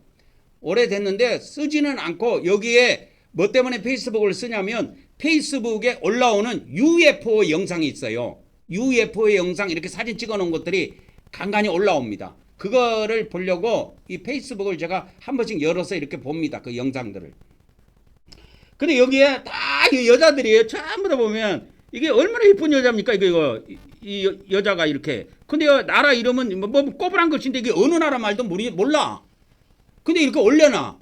오래됐는데 쓰지는 않고 여기에 뭐 때문에 페이스북을 쓰냐면 페이스북에 올라오는 UFO 영상이 있어요. UFO 영상 이렇게 사진 찍어 놓은 것들이 간간히 올라옵니다. 그거를 보려고 이 페이스북을 제가 한 번씩 열어서 이렇게 봅니다. 그 영상들을. 근데 여기에 다 여자들이에요. 전부 다 보면 이게 얼마나 예쁜 여자입니까? 이 여자가 이렇게. 근데 나라 이름은 뭐 꼬부란 것인데 이게 어느 나라 말도 몰라. 근데 이렇게 올려놔.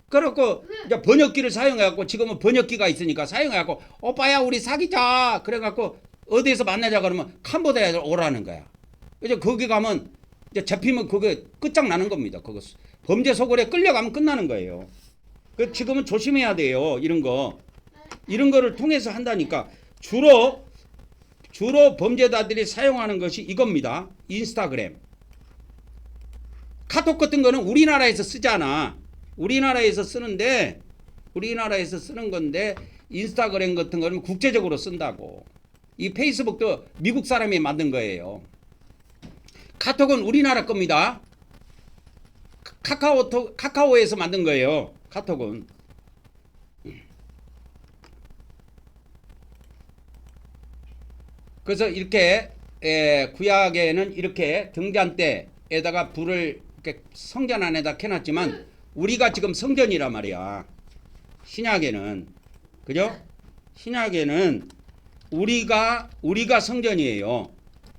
그래갖고 이제 번역기를 사용해갖고 지금은 번역기가 있으니까 사용해갖고 오빠야 우리 사귀자. 그래갖고 어디에서 만나자 그러면 캄보디아에 오라는 거야. 이제 거기 가면 이제 잡히면 그게 끝장나는 겁니다. 그거 범죄 소굴에 끌려가면 끝나는 거예요. 그 지금은 조심해야 돼요. 이런 거를 통해서 한다니까. 주로 범죄자들이 사용하는 것이 이겁니다. 인스타그램. 카톡 같은 거는 우리나라에서 쓰잖아. 우리나라에서 쓰는 건데 인스타그램 같은 거는 국제적으로 쓴다고. 이 페이스북도 미국 사람이 만든 거예요. 카톡은 우리나라 겁니다. 카카오에서 만든 거예요. 카톡은. 그래서 이렇게 구약에는 이렇게 등잔대에다가 불을 이렇게 성전 안에다 켜놨지만 우리가 지금 성전이란 말이야. 신약에는. 그죠? 신약에는 우리가 성전이에요.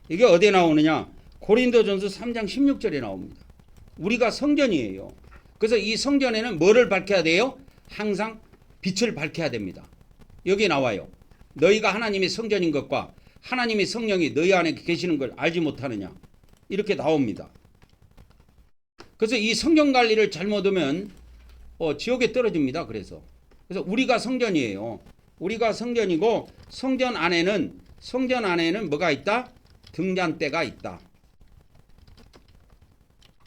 이게 어디에 나오느냐? 고린도전서 3장 16절에 나옵니다. 우리가 성전이에요. 그래서 이 성전에는 뭐를 밝혀야 돼요? 항상 빛을 밝혀야 됩니다. 여기 나와요. 너희가 하나님의 성전인 것과 하나님의 성령이 너희 안에 계시는 걸 알지 못하느냐. 이렇게 나옵니다. 그래서 이 성전 관리를 잘못하면 지옥에 떨어집니다. 그래서 우리가 성전이에요. 우리가 성전이고 성전 안에는 뭐가 있다? 등잔대가 있다.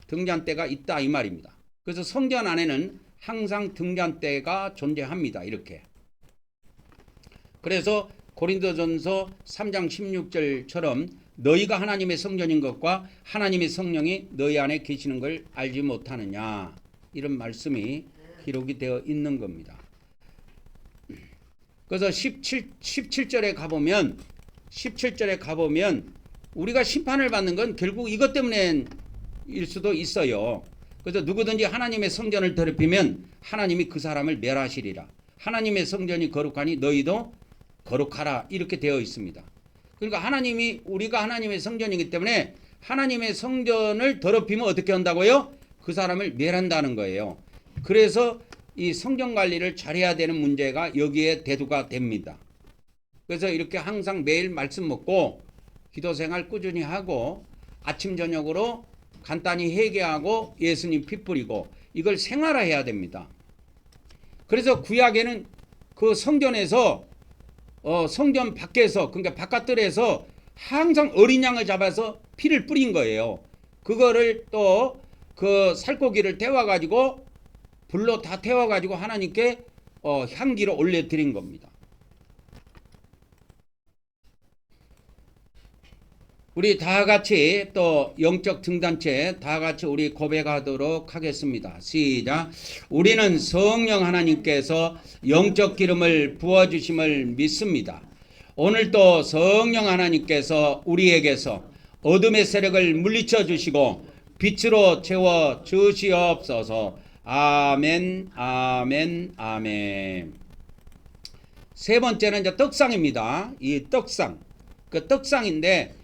등잔대가 있다 이 말입니다. 그래서 성전 안에는 항상 등잔대가 존재합니다. 이렇게. 그래서 고린도전서 3장 16절처럼 너희가 하나님의 성전인 것과 하나님의 성령이 너희 안에 계시는 걸 알지 못하느냐. 이런 말씀이 기록이 되어 있는 겁니다. 그래서 17절에 가보면 우리가 심판을 받는 건 결국 이것 때문에 일 수도 있어요. 그래서 누구든지 하나님의 성전을 더럽히면 하나님이 그 사람을 멸하시리라. 하나님의 성전이 거룩하니 너희도 거룩하라 이렇게 되어 있습니다. 그러니까 하나님이 우리가 하나님의 성전이기 때문에 하나님의 성전을 더럽히면 어떻게 한다고요? 그 사람을 멸한다는 거예요. 그래서 이 성전 관리를 잘해야 되는 문제가 여기에 대두가 됩니다. 그래서 이렇게 항상 매일 말씀 먹고 기도 생활 꾸준히 하고 아침 저녁으로 간단히 회개하고 예수님 피 뿌리고 이걸 생활화해야 됩니다. 그래서 구약에는 그 성전에서 성전 밖에서 그러니까 바깥들에서 항상 어린 양을 잡아서 피를 뿌린 거예요. 그거를 또 그 살코기를 태워 가지고 불로 다 태워 가지고 하나님께 향기를 올려 드린 겁니다. 우리 다 같이 또 영적 등단체 다 같이 우리 고백하도록 하겠습니다. 시작. 우리는 성령 하나님께서 영적 기름을 부어주심을 믿습니다. 오늘도 성령 하나님께서 우리에게서 어둠의 세력을 물리쳐 주시고 빛으로 채워 주시옵소서. 아멘, 아멘, 아멘. 세 번째는 이제 떡상입니다. 이 떡상. 그 떡상인데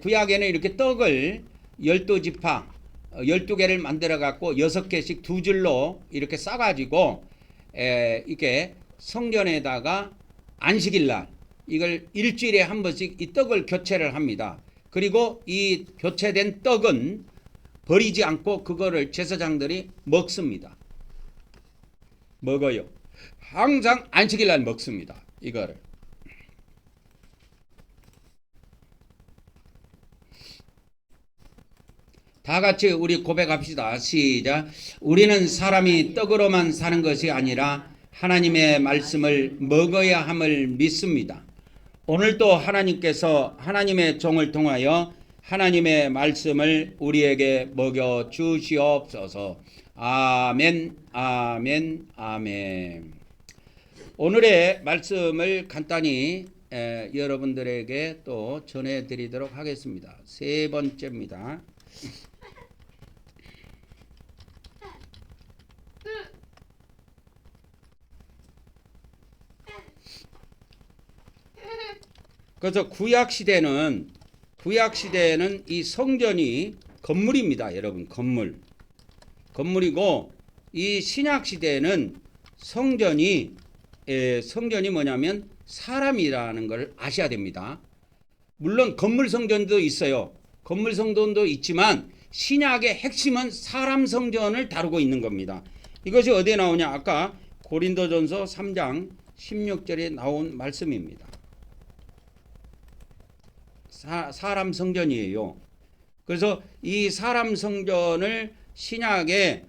구약에는 이렇게 떡을 12지파 12개를 만들어 갖고 6개씩 두 줄로 이렇게 싸 가지고 이렇게 성전에다가 안식일 날 이걸 일주일에 한 번씩 이 떡을 교체를 합니다. 그리고 이 교체된 떡은 버리지 않고 그거를 제사장들이 먹습니다. 먹어요. 항상 안식일 날 먹습니다. 이거를. 다 같이 우리 고백합시다. 시작. 우리는 사람이 떡으로만 사는 것이 아니라 하나님의 말씀을 먹어야 함을 믿습니다. 오늘도 하나님께서 하나님의 종을 통하여 하나님의 말씀을 우리에게 먹여 주시옵소서. 아멘, 아멘, 아멘. 오늘의 말씀을 간단히 여러분들에게 또 전해드리도록 하겠습니다. 세 번째입니다. 그래서 구약 시대는 이 성전이 건물입니다. 여러분, 건물이고 이 신약 시대는 성전이 뭐냐면 사람이라는 걸 아셔야 됩니다. 물론 건물 성전도 있어요. 건물 성전도 있지만 신약의 핵심은 사람 성전을 다루고 있는 겁니다. 이것이 어디에 나오냐? 아까 고린도전서 3장 16절에 나온 말씀입니다. 사람 성전이에요. 그래서 이 사람 성전을 신약에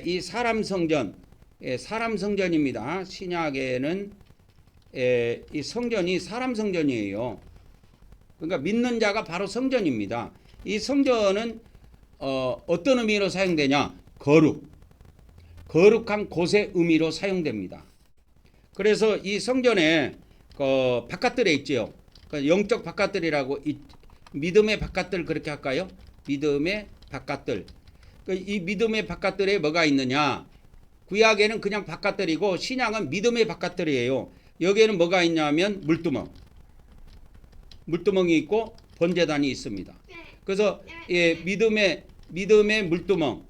이 사람 성전입니다. 신약에는 이 성전이 사람 성전이에요. 그러니까 믿는 자가 바로 성전입니다. 이 성전은 어떤 의미로 사용되냐? 거룩한 곳의 의미로 사용됩니다. 그래서 이 성전에 바깥들에 있지요. 영적 바깥들이라고 믿음의 바깥들 그렇게 할까요? 믿음의 바깥들. 이 믿음의 바깥들에 뭐가 있느냐? 구약에는 그냥 바깥들이고 신약은 믿음의 바깥들이에요. 여기에는 뭐가 있냐면 물두멍이 있고 번제단이 있습니다. 그래서 믿음의 물두멍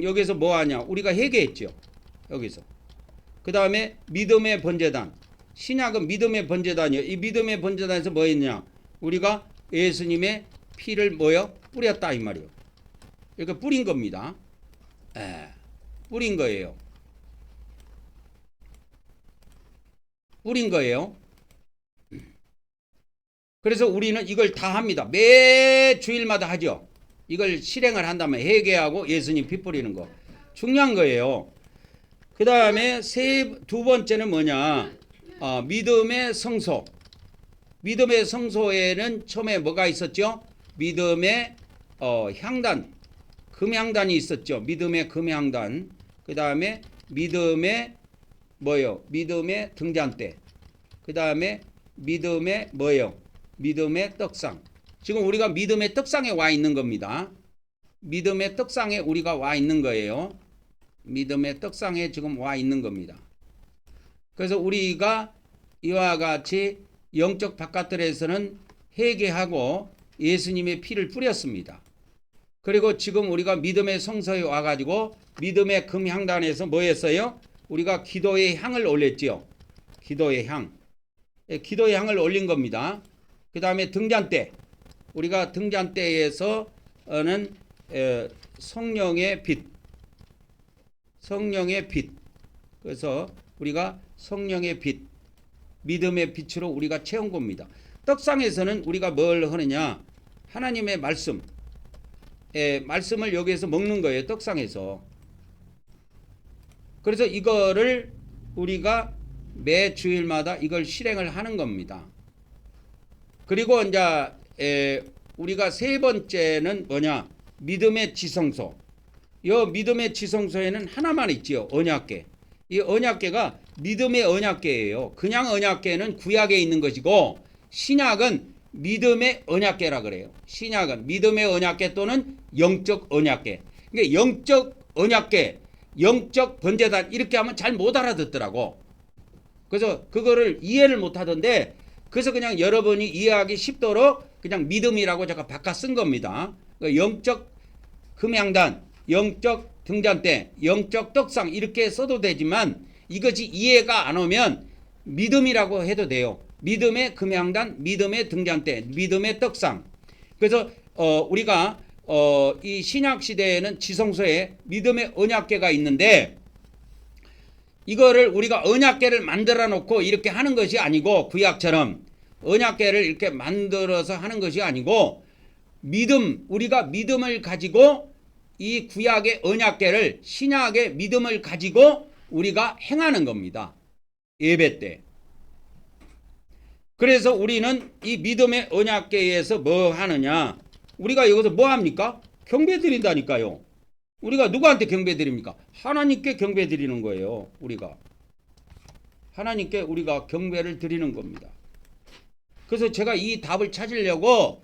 여기서 뭐 하냐? 우리가 회개했죠. 여기서. 그 다음에 믿음의 번제단. 신약은 믿음의 번제단이에요. 이 믿음의 번제단에서 뭐 했냐? 우리가 예수님의 피를 뿌렸다 이 말이에요. 이렇게 뿌린 겁니다. 뿌린 거예요. 그래서 우리는 이걸 다 합니다. 매 주일마다 하죠. 이걸 실행을 한다면 회개하고 예수님 피 뿌리는 거. 중요한 거예요. 그 다음에 두 번째는 뭐냐? 믿음의 성소. 믿음의 성소에는 처음에 뭐가 있었죠? 믿음의 향단, 금향단이 있었죠. 믿음의 금향단. 그 다음에 믿음의 믿음의 등잔대. 그 다음에 믿음의 믿음의 떡상. 지금 우리가 믿음의 떡상에 와 있는 겁니다. 믿음의 떡상에 우리가 와 있는 거예요. 믿음의 떡상에 지금 와 있는 겁니다. 그래서 우리가 이와 같이 영적 바깥들에서는 회개하고 예수님의 피를 뿌렸습니다. 그리고 지금 우리가 믿음의 성소에 와가지고 믿음의 금향단에서 뭐 했어요? 우리가 기도의 향을 올렸지요. 기도의 향. 기도의 향을 올린 겁니다. 그 다음에 등잔대. 우리가 등잔대에서는 성령의 빛. 성령의 빛. 그래서 우리가 성령의 빛. 믿음의 빛으로 우리가 채운 겁니다. 떡상에서는 우리가 뭘 하느냐? 하나님의 말씀. 말씀을 여기에서 먹는 거예요. 떡상에서. 그래서 이거를 우리가 매 주일마다 이걸 실행을 하는 겁니다. 그리고 이제 우리가 세 번째는 뭐냐? 믿음의 지성소. 이 믿음의 지성소에는 하나만 있지요. 언약궤. 이 언약궤가 믿음의 언약궤예요. 그냥 언약궤는 구약에 있는 것이고 신약은 믿음의 언약궤라 그래요. 신약은 믿음의 언약궤 또는 영적 언약궤. 그러니까 영적 언약궤, 영적 번제단 이렇게 하면 잘 못 알아듣더라고. 그래서 그거를 이해를 못 하던데 그래서 그냥 여러분이 이해하기 쉽도록 그냥 믿음이라고 제가 바꿔 쓴 겁니다. 영적 금향단, 영적 등잔대, 영적 떡상 이렇게 써도 되지만 이것이 이해가 안 오면 믿음이라고 해도 돼요. 믿음의 금향단, 믿음의 등잔대, 믿음의 떡상. 그래서 우리가 이 신약 시대에는 지성소에 믿음의 언약궤가 있는데 이거를 우리가 언약궤를 만들어 놓고 이렇게 하는 것이 아니고 구약처럼 언약궤를 이렇게 만들어서 하는 것이 아니고 믿음, 우리가 믿음을 가지고 이 구약의 언약궤를 신약의 믿음을 가지고 우리가 행하는 겁니다. 예배 때. 그래서 우리는 이 믿음의 언약궤에서 뭐 하느냐? 우리가 여기서 뭐 합니까? 경배 드린다니까요. 우리가 누구한테 경배 드립니까? 하나님께 경배 드리는 거예요. 우리가. 하나님께 우리가 경배를 드리는 겁니다. 그래서 제가 이 답을 찾으려고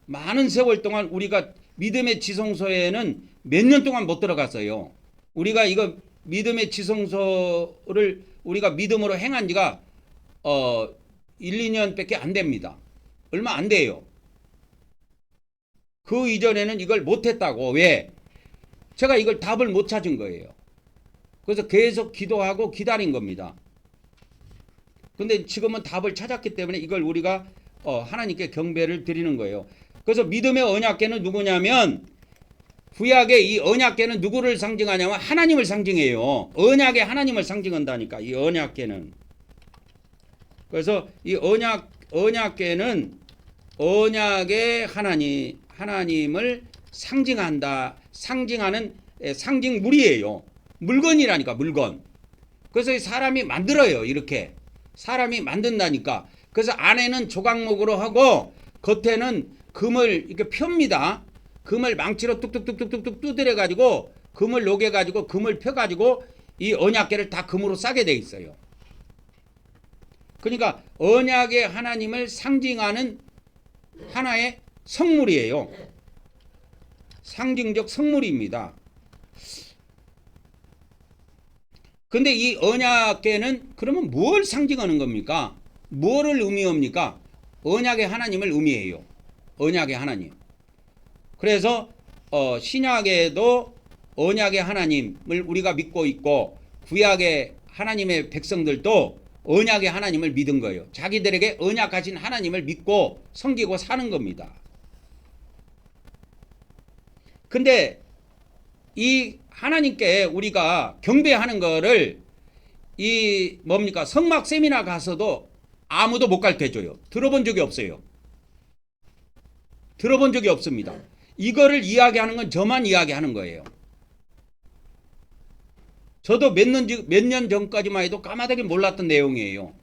많은 세월 동안 우리가 믿음의 지성소에는 몇 년 동안 못 들어갔어요. 우리가 이거 믿음의 지성소를 우리가 믿음으로 행한 지가 1, 2년밖에 안 됩니다. 얼마 안 돼요. 그 이전에는 이걸 못했다고. 왜? 제가 이걸 답을 못 찾은 거예요. 그래서 계속 기도하고 기다린 겁니다. 근데 지금은 답을 찾았기 때문에 이걸 우리가 하나님께 경배를 드리는 거예요. 그래서 믿음의 언약궤는 누구냐면 구약의 이 언약궤는 누구를 상징하냐면 하나님을 상징해요. 언약의 하나님을 상징한다니까 이 언약궤는. 그래서 이 언약궤는 언약의 하나님을 상징하는 상징물이에요. 물건이라니까 물건. 그래서 사람이 만들어요. 이렇게 사람이 만든다니까. 그래서 안에는 조각목으로 하고 겉에는 금을 이렇게 펴니다. 금을 망치로 뚝뚝뚝뚝뚝 두드려 가지고 금을 녹여 가지고 금을 펴 가지고 이 언약궤를 다 금으로 싸게 돼 있어요. 그러니까 언약의 하나님을 상징하는 하나의 성물이에요. 상징적 성물입니다. 근데 이 언약궤는 그러면 뭘 상징하는 겁니까? 뭐를 의미합니까? 언약의 하나님을 의미해요. 언약의 하나님. 그래서 신약에도 언약의 하나님을 우리가 믿고 있고 구약의 하나님의 백성들도 언약의 하나님을 믿은 거예요. 자기들에게 언약하신 하나님을 믿고 섬기고 사는 겁니다. 근데 이 하나님께 우리가 경배하는 거를 이 뭡니까? 성막 세미나 가서도 아무도 못 가르쳐줘요. 들어본 적이 없어요. 들어본 적이 없습니다. 이거를 이야기하는 건 저만 이야기하는 거예요. 저도 몇 년 전까지만 해도 까마득히 몰랐던 내용이에요.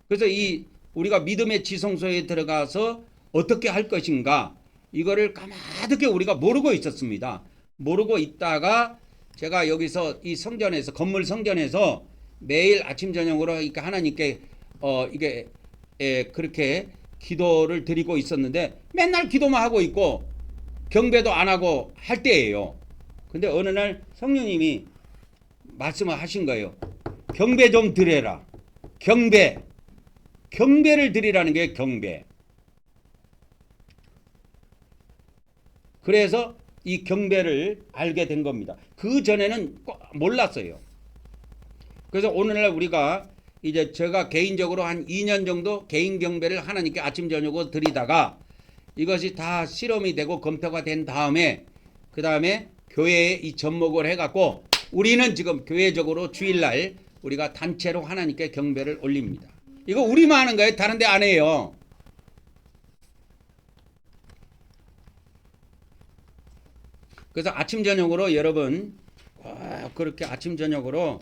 그래서 이 우리가 믿음의 지성소에 들어가서 어떻게 할 것인가 이거를 까마득히 우리가 모르고 있었습니다. 모르고 있다가 제가 여기서 이 성전에서 건물 성전에서 매일 아침 저녁으로 이렇게 하나님께 이게 그렇게 기도를 드리고 있었는데 맨날 기도만 하고 있고 경배도 안 하고 할 때예요. 근데 어느 날 성령님이 말씀을 하신 거예요. 경배 좀 드려라. 경배. 경배를 드리라는 게 경배. 그래서 이 경배를 알게 된 겁니다. 그 전에는 몰랐어요. 그래서 오늘날 우리가 이제 제가 개인적으로 한 2년 정도 개인 경배를 하나님께 아침 저녁으로 드리다가 이것이 다 실험이 되고 검토가 된 다음에 그 다음에 교회에 이 접목을 해갖고 우리는 지금 교회적으로 주일날 우리가 단체로 하나님께 경배를 올립니다. 이거 우리만 하는 거예요. 다른 데 안 해요. 그래서 아침 저녁으로 여러분 그렇게 아침 저녁으로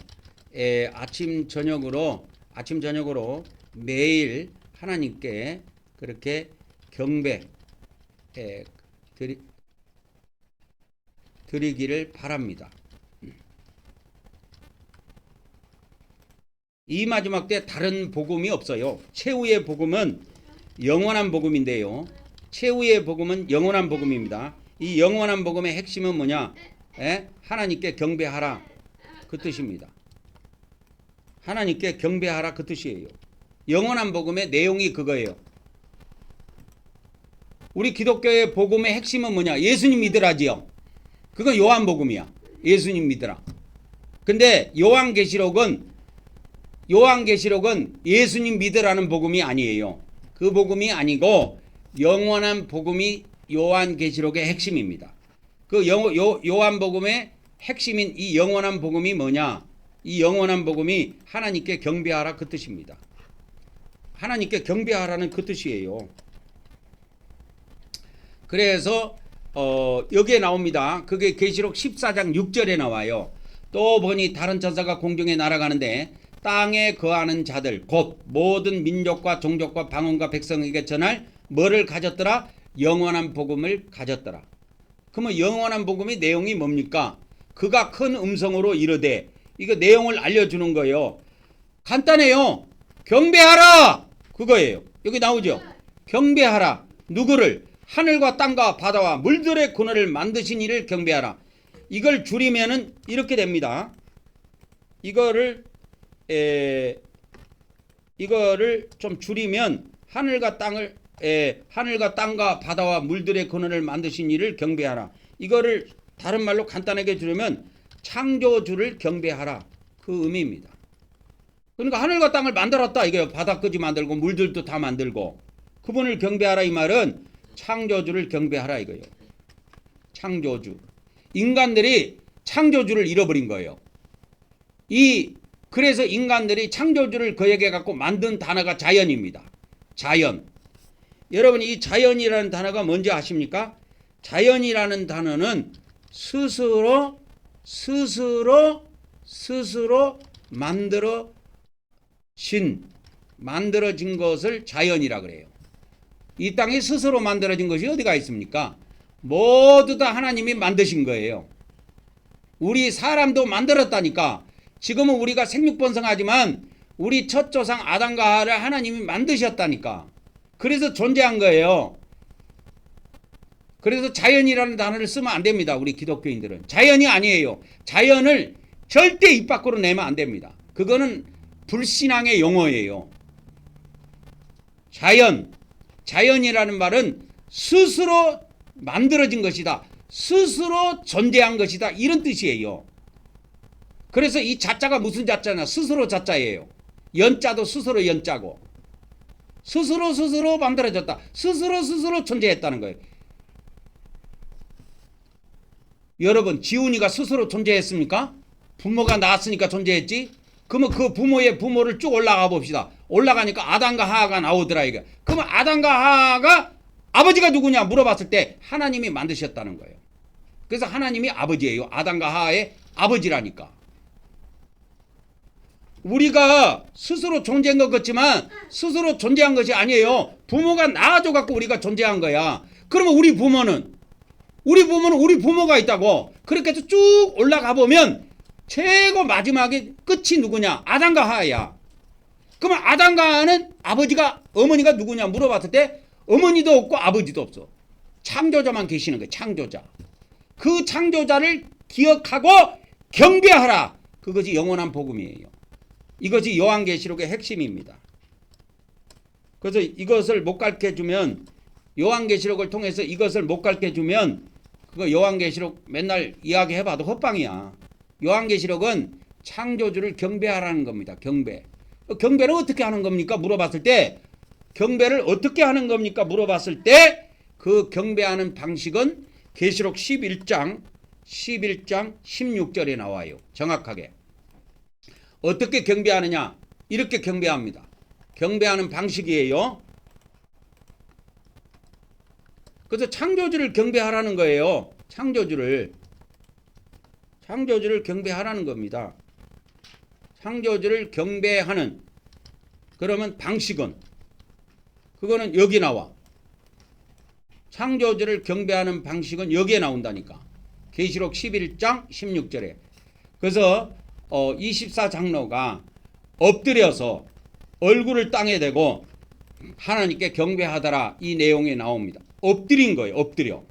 매일 하나님께 그렇게 경배 드리기를 바랍니다. 이 마지막 때 다른 복음이 없어요. 최후의 복음은 영원한 복음인데요. 최후의 복음은 영원한 복음입니다. 이 영원한 복음의 핵심은 뭐냐? 하나님께 경배하라 그 뜻입니다. 하나님께 경배하라 그 뜻이에요. 영원한 복음의 내용이 그거예요. 우리 기독교의 복음의 핵심은 뭐냐? 예수님 믿으라지요. 그건 요한복음이야. 예수님 믿으라. 근데 요한계시록은 예수님 믿으라는 복음이 아니에요. 그 복음이 아니고 영원한 복음이 요한계시록의 핵심입니다. 그 요한복음의 핵심인 이 영원한 복음이 뭐냐? 이 영원한 복음이 하나님께 경배하라 그 뜻입니다. 하나님께 경배하라는 그 뜻이에요. 그래서 여기에 나옵니다. 그게 계시록 14장 6절에 나와요. 또 보니 다른 천사가 공중에 날아가는데 땅에 거하는 자들 곧 모든 민족과 종족과 방언과 백성에게 전할 뭐를 가졌더라? 영원한 복음을 가졌더라. 그러면 영원한 복음의 내용이 뭡니까? 그가 큰 음성으로 이르되 이거 내용을 알려주는 거예요. 간단해요. 경배하라 그거예요. 여기 나오죠. 경배하라. 누구를? 하늘과 땅과 바다와 물들의 근원을 만드신 이를 경배하라. 이걸 줄이면은 이렇게 됩니다. 이거를 좀 줄이면 하늘과 땅과 바다와 물들의 근원을 만드신 이를 경배하라. 이거를 다른 말로 간단하게 줄이면 창조주를 경배하라 그 의미입니다. 그러니까 하늘과 땅을 만들었다 이거예요. 바다까지 만들고 물들도 다 만들고 그분을 경배하라 이 말은 창조주를 경배하라 이거예요. 창조주. 인간들이 창조주를 잃어버린 거예요. 그래서 인간들이 창조주를 거역해 갖고 만든 단어가 자연입니다. 자연. 여러분 이 자연이라는 단어가 뭔지 아십니까? 자연이라는 단어는 스스로 만들어진 것을 자연이라 그래요. 이 땅이 스스로 만들어진 것이 어디가 있습니까? 모두 다 하나님이 만드신 거예요. 우리 사람도 만들었다니까. 지금은 우리가 생육번성하지만 우리 첫 조상 아담과 하와를 하나님이 만드셨다니까. 그래서 존재한 거예요. 그래서 자연이라는 단어를 쓰면 안 됩니다. 우리 기독교인들은. 자연이 아니에요. 자연을 절대 입 밖으로 내면 안 됩니다. 그거는 불신앙의 용어예요. 자연이라는 말은 스스로 만들어진 것이다. 스스로 존재한 것이다. 이런 뜻이에요. 그래서 이 자자가 무슨 자자냐? 스스로 자자예요. 연자도 스스로 연자고. 스스로 만들어졌다. 스스로 존재했다는 거예요. 여러분 지훈이가 스스로 존재했습니까? 부모가 낳았으니까 존재했지? 그러면 그 부모의 부모를 쭉 올라가 봅시다. 올라가니까 아담과 하와가 나오더라 이게. 그러면 아담과 하와가 아버지가 누구냐 물어봤을 때 하나님이 만드셨다는 거예요. 그래서 하나님이 아버지예요. 아담과 하와의 아버지라니까. 우리가 스스로 존재한 것 같지만 스스로 존재한 것이 아니에요. 부모가 낳아줘 갖고 우리가 존재한 거야. 그러면 우리 부모는 우리 부모가 있다고. 그렇게 해서 쭉 올라가 보면 최고 마지막에 끝이 누구냐? 아담과 하와야. 그러면 아담과 하와는 어머니가 누구냐 물어봤을 때 어머니도 없고 아버지도 없어. 창조자만 계시는 거예요. 창조자. 그 창조자를 기억하고 경배하라. 그것이 영원한 복음이에요. 이것이 요한계시록의 핵심입니다. 그래서 이것을 못 가르쳐주면, 요한계시록을 통해서 이것을 못 가르쳐주면 그거 요한계시록 맨날 이야기해봐도 헛방이야. 요한계시록은 창조주를 경배하라는 겁니다. 경배. 경배를 어떻게 하는 겁니까? 물어봤을 때, 경배를 어떻게 하는 겁니까? 물어봤을 때 그 경배하는 방식은 계시록 11장 16절에 나와요. 정확하게. 어떻게 경배하느냐? 이렇게 경배합니다. 경배하는 방식이에요. 그래서 창조주를 경배하라는 거예요. 창조주를 경배하라는 겁니다. 창조주를 경배하는, 그러면 방식은, 그거는 여기 나와. 창조주를 경배하는 방식은 여기에 나온다니까. 계시록 11장 16절에. 그래서 24장로가 엎드려서 얼굴을 땅에 대고 하나님께 경배하더라, 이 내용이 나옵니다. 엎드린 거예요. 엎드려.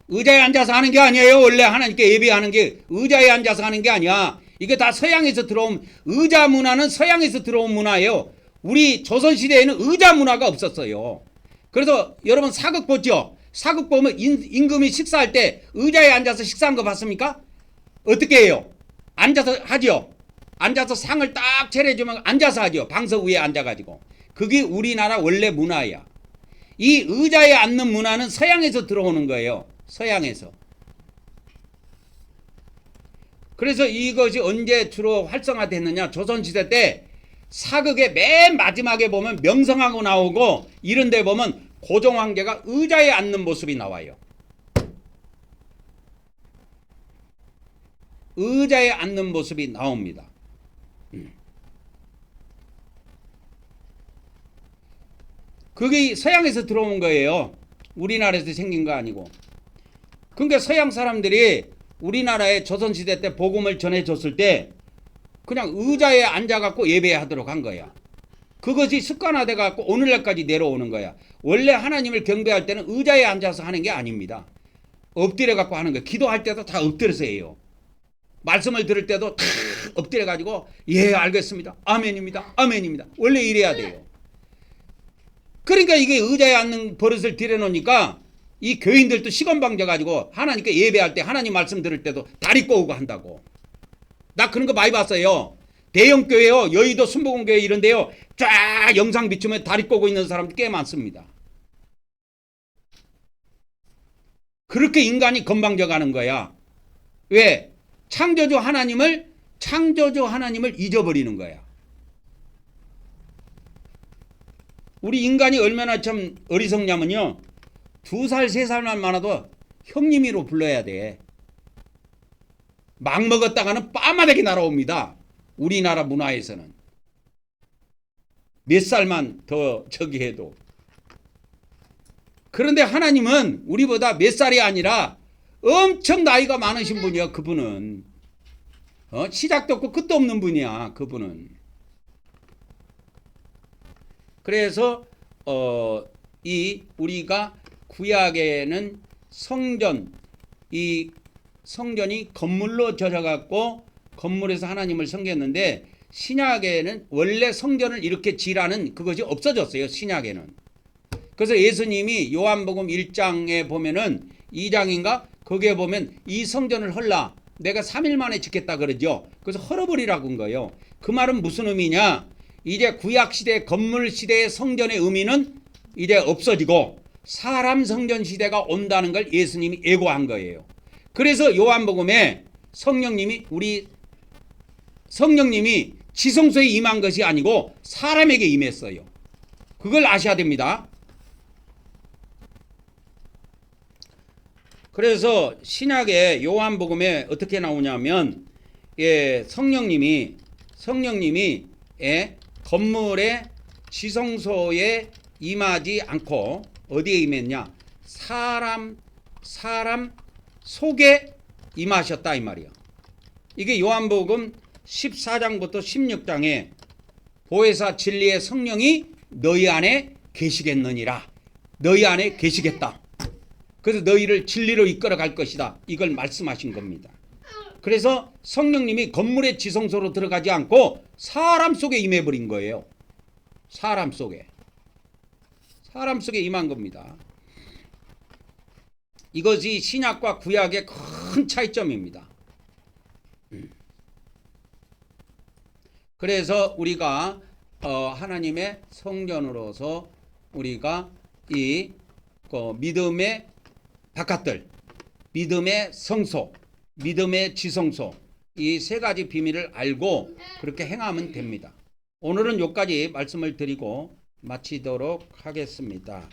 의자에 앉아서 하는 게 아니에요. 원래 하나님께 예배하는 게 의자에 앉아서 하는 게 아니야. 이게 다 서양에서 들어온, 의자 문화는 서양에서 들어온 문화예요. 우리 조선시대에는 의자 문화가 없었어요. 그래서 여러분 사극 보죠? 사극 보면 임금이 식사할 때 의자에 앉아서 식사한 거 봤습니까? 어떻게 해요? 앉아서 하죠. 앉아서 상을 딱 차려주면 앉아서 하죠. 방석 위에 앉아가지고. 그게 우리나라 원래 문화야. 이 의자에 앉는 문화는 서양에서 들어오는 거예요. 서양에서. 그래서 이것이 언제 주로 활성화됐느냐? 조선시대 때 사극의 맨 마지막에 보면 명성하고 나오고 이런 데 보면 고종황제가 의자에 앉는 모습이 나와요. 의자에 앉는 모습이 나옵니다. 그게 서양에서 들어온 거예요. 우리나라에서 생긴 거 아니고. 그러니까 서양 사람들이 우리나라에 조선시대 때 복음을 전해줬을 때 그냥 의자에 앉아갖고 예배하도록 한 거야. 그것이 습관화돼갖고 오늘날까지 내려오는 거야. 원래 하나님을 경배할 때는 의자에 앉아서 하는 게 아닙니다. 엎드려갖고 하는 거야. 기도할 때도 다 엎드려서 해요. 말씀을 들을 때도 다 엎드려가지고 예 알겠습니다. 아멘입니다. 아멘입니다. 원래 이래야 돼요. 그러니까 이게 의자에 앉는 버릇을 들여놓으니까 이 교인들도 시건방져가지고 하나님께 예배할 때 하나님 말씀 들을 때도 다리 꼬우고 한다고. 나 그런 거 많이 봤어요. 대형교회요, 여의도 순복음교회 이런데요, 쫙 영상 비추면 다리 꼬고 있는 사람들 꽤 많습니다. 그렇게 인간이 건방져 가는 거야. 왜? 창조주 하나님을 잊어버리는 거야. 우리 인간이 얼마나 참 어리석냐면요, 2살, 3살만 많아도 형님이로 불러야 돼. 막 먹었다가는 빠마되게 날아옵니다. 우리나라 문화에서는. 몇 살만 더 저기 해도. 그런데 하나님은 우리보다 몇 살이 아니라 엄청 나이가 많으신 분이야. 그분은 시작도 없고 끝도 없는 분이야. 그분은. 그래서 이 우리가 구약에는 성전, 이 성전이 건물로 져져갖고 건물에서 하나님을 섬겼는데 신약에는 원래 성전을 이렇게 지라는 그것이 없어졌어요. 신약에는. 그래서 예수님이 요한복음 1장에 보면은 2장인가 거기에 보면 이 성전을 헐라 내가 3일 만에 짓겠다 그러죠. 그래서 헐어버리라고 한 거예요. 그 말은 무슨 의미냐? 이제 구약시대 건물시대의 성전의 의미는 이제 없어지고 사람 성전 시대가 온다는 걸 예수님이 예고한 거예요. 그래서 요한복음에 성령님이 지성소에 임한 것이 아니고 사람에게 임했어요. 그걸 아셔야 됩니다. 그래서 신약의 요한복음에 어떻게 나오냐면 성령님이 건물의 지성소에 임하지 않고 어디에 임했냐? 사람 속에 임하셨다 이 말이야. 이게 요한복음 14장부터 16장에 보혜사 진리의 성령이 너희 안에 계시겠느니라. 너희 안에 계시겠다. 그래서 너희를 진리로 이끌어 갈 것이다. 이걸 말씀하신 겁니다. 그래서 성령님이 건물의 지성소로 들어가지 않고 사람 속에 임해버린 거예요. 사람 속에 임한 겁니다. 이것이 신약과 구약의 큰 차이점입니다. 그래서 우리가 하나님의 성전으로서 우리가 이 믿음의 바깥들, 믿음의 성소, 믿음의 지성소, 이 세 가지 비밀을 알고 그렇게 행하면 됩니다. 오늘은 여기까지 말씀을 드리고 마치도록 하겠습니다.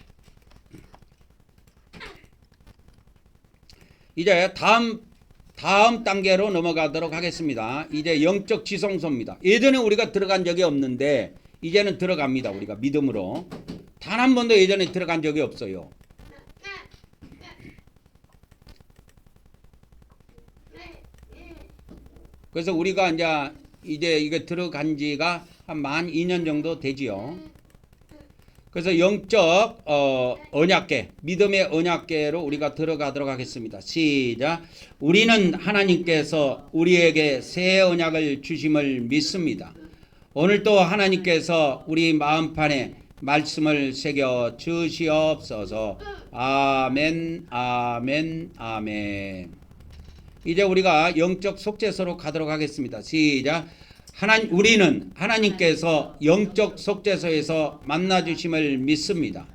이제 다음 단계로 넘어가도록 하겠습니다. 이제 영적 지성소입니다. 예전에 우리가 들어간 적이 없는데 이제는 들어갑니다. 우리가 믿음으로. 단 한 번도 예전에 들어간 적이 없어요. 그래서 우리가 이제 이게 들어간 지가 한 만 2년 정도 되지요. 그래서 영적 언약궤, 믿음의 언약궤로 우리가 들어가도록 하겠습니다. 시작. 우리는 하나님께서 우리에게 새 언약을 주심을 믿습니다. 오늘도 하나님께서 우리 마음판에 말씀을 새겨 주시옵소서. 아멘, 아멘, 아멘. 이제 우리가 영적 속죄소로 가도록 하겠습니다. 시작. 우리는 하나님께서 영적 속죄소에서 만나주심을 믿습니다.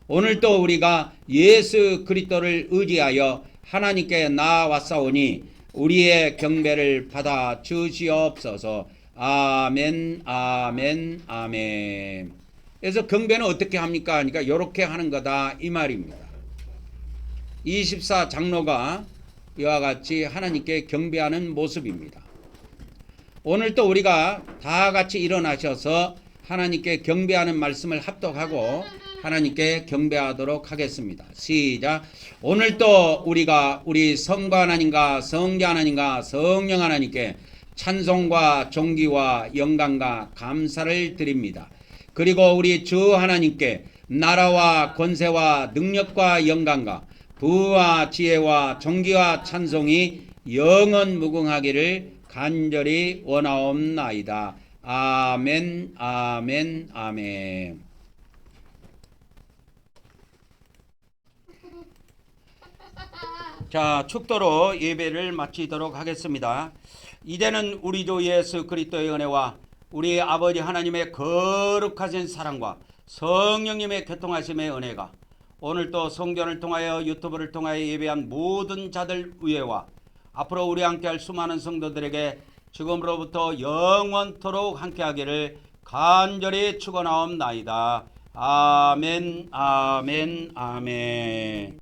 오늘도 우리가 예수 그리스도를 의지하여 하나님께 나아왔사오니 우리의 경배를 받아 주시옵소서. 아멘, 아멘, 아멘. 그래서 경배는 어떻게 합니까? 그러니까 이렇게 하는 거다 이 말입니다. 24 장로가 이와 같이 하나님께 경배하는 모습입니다. 오늘도 우리가 다 같이 일어나셔서 하나님께 경배하는 말씀을 합독하고 하나님께 경배하도록 하겠습니다. 시작. 오늘도 우리가 우리 성부 하나님과 성자 하나님과 성령 하나님께 찬송과 존귀와 영광과 감사를 드립니다. 그리고 우리 주 하나님께 나라와 권세와 능력과 영광과 부와 지혜와 존귀와 찬송이 영원 무궁하기를 간절히 원하옵나이다. 아멘, 아멘, 아멘. 자, 축도로 예배를 마치도록 하겠습니다. 이제는 우리 주 예수 그리스도의 은혜와 우리 아버지 하나님의 거룩하신 사랑과 성령님의 교통하심의 은혜가 오늘도 성전을 통하여 유튜브를 통하여 예배한 모든 자들 위에와 앞으로 우리 함께할 수많은 성도들에게 지금으로부터 영원토록 함께하기를 간절히 축원하옵나이다. 아멘, 아멘, 아멘.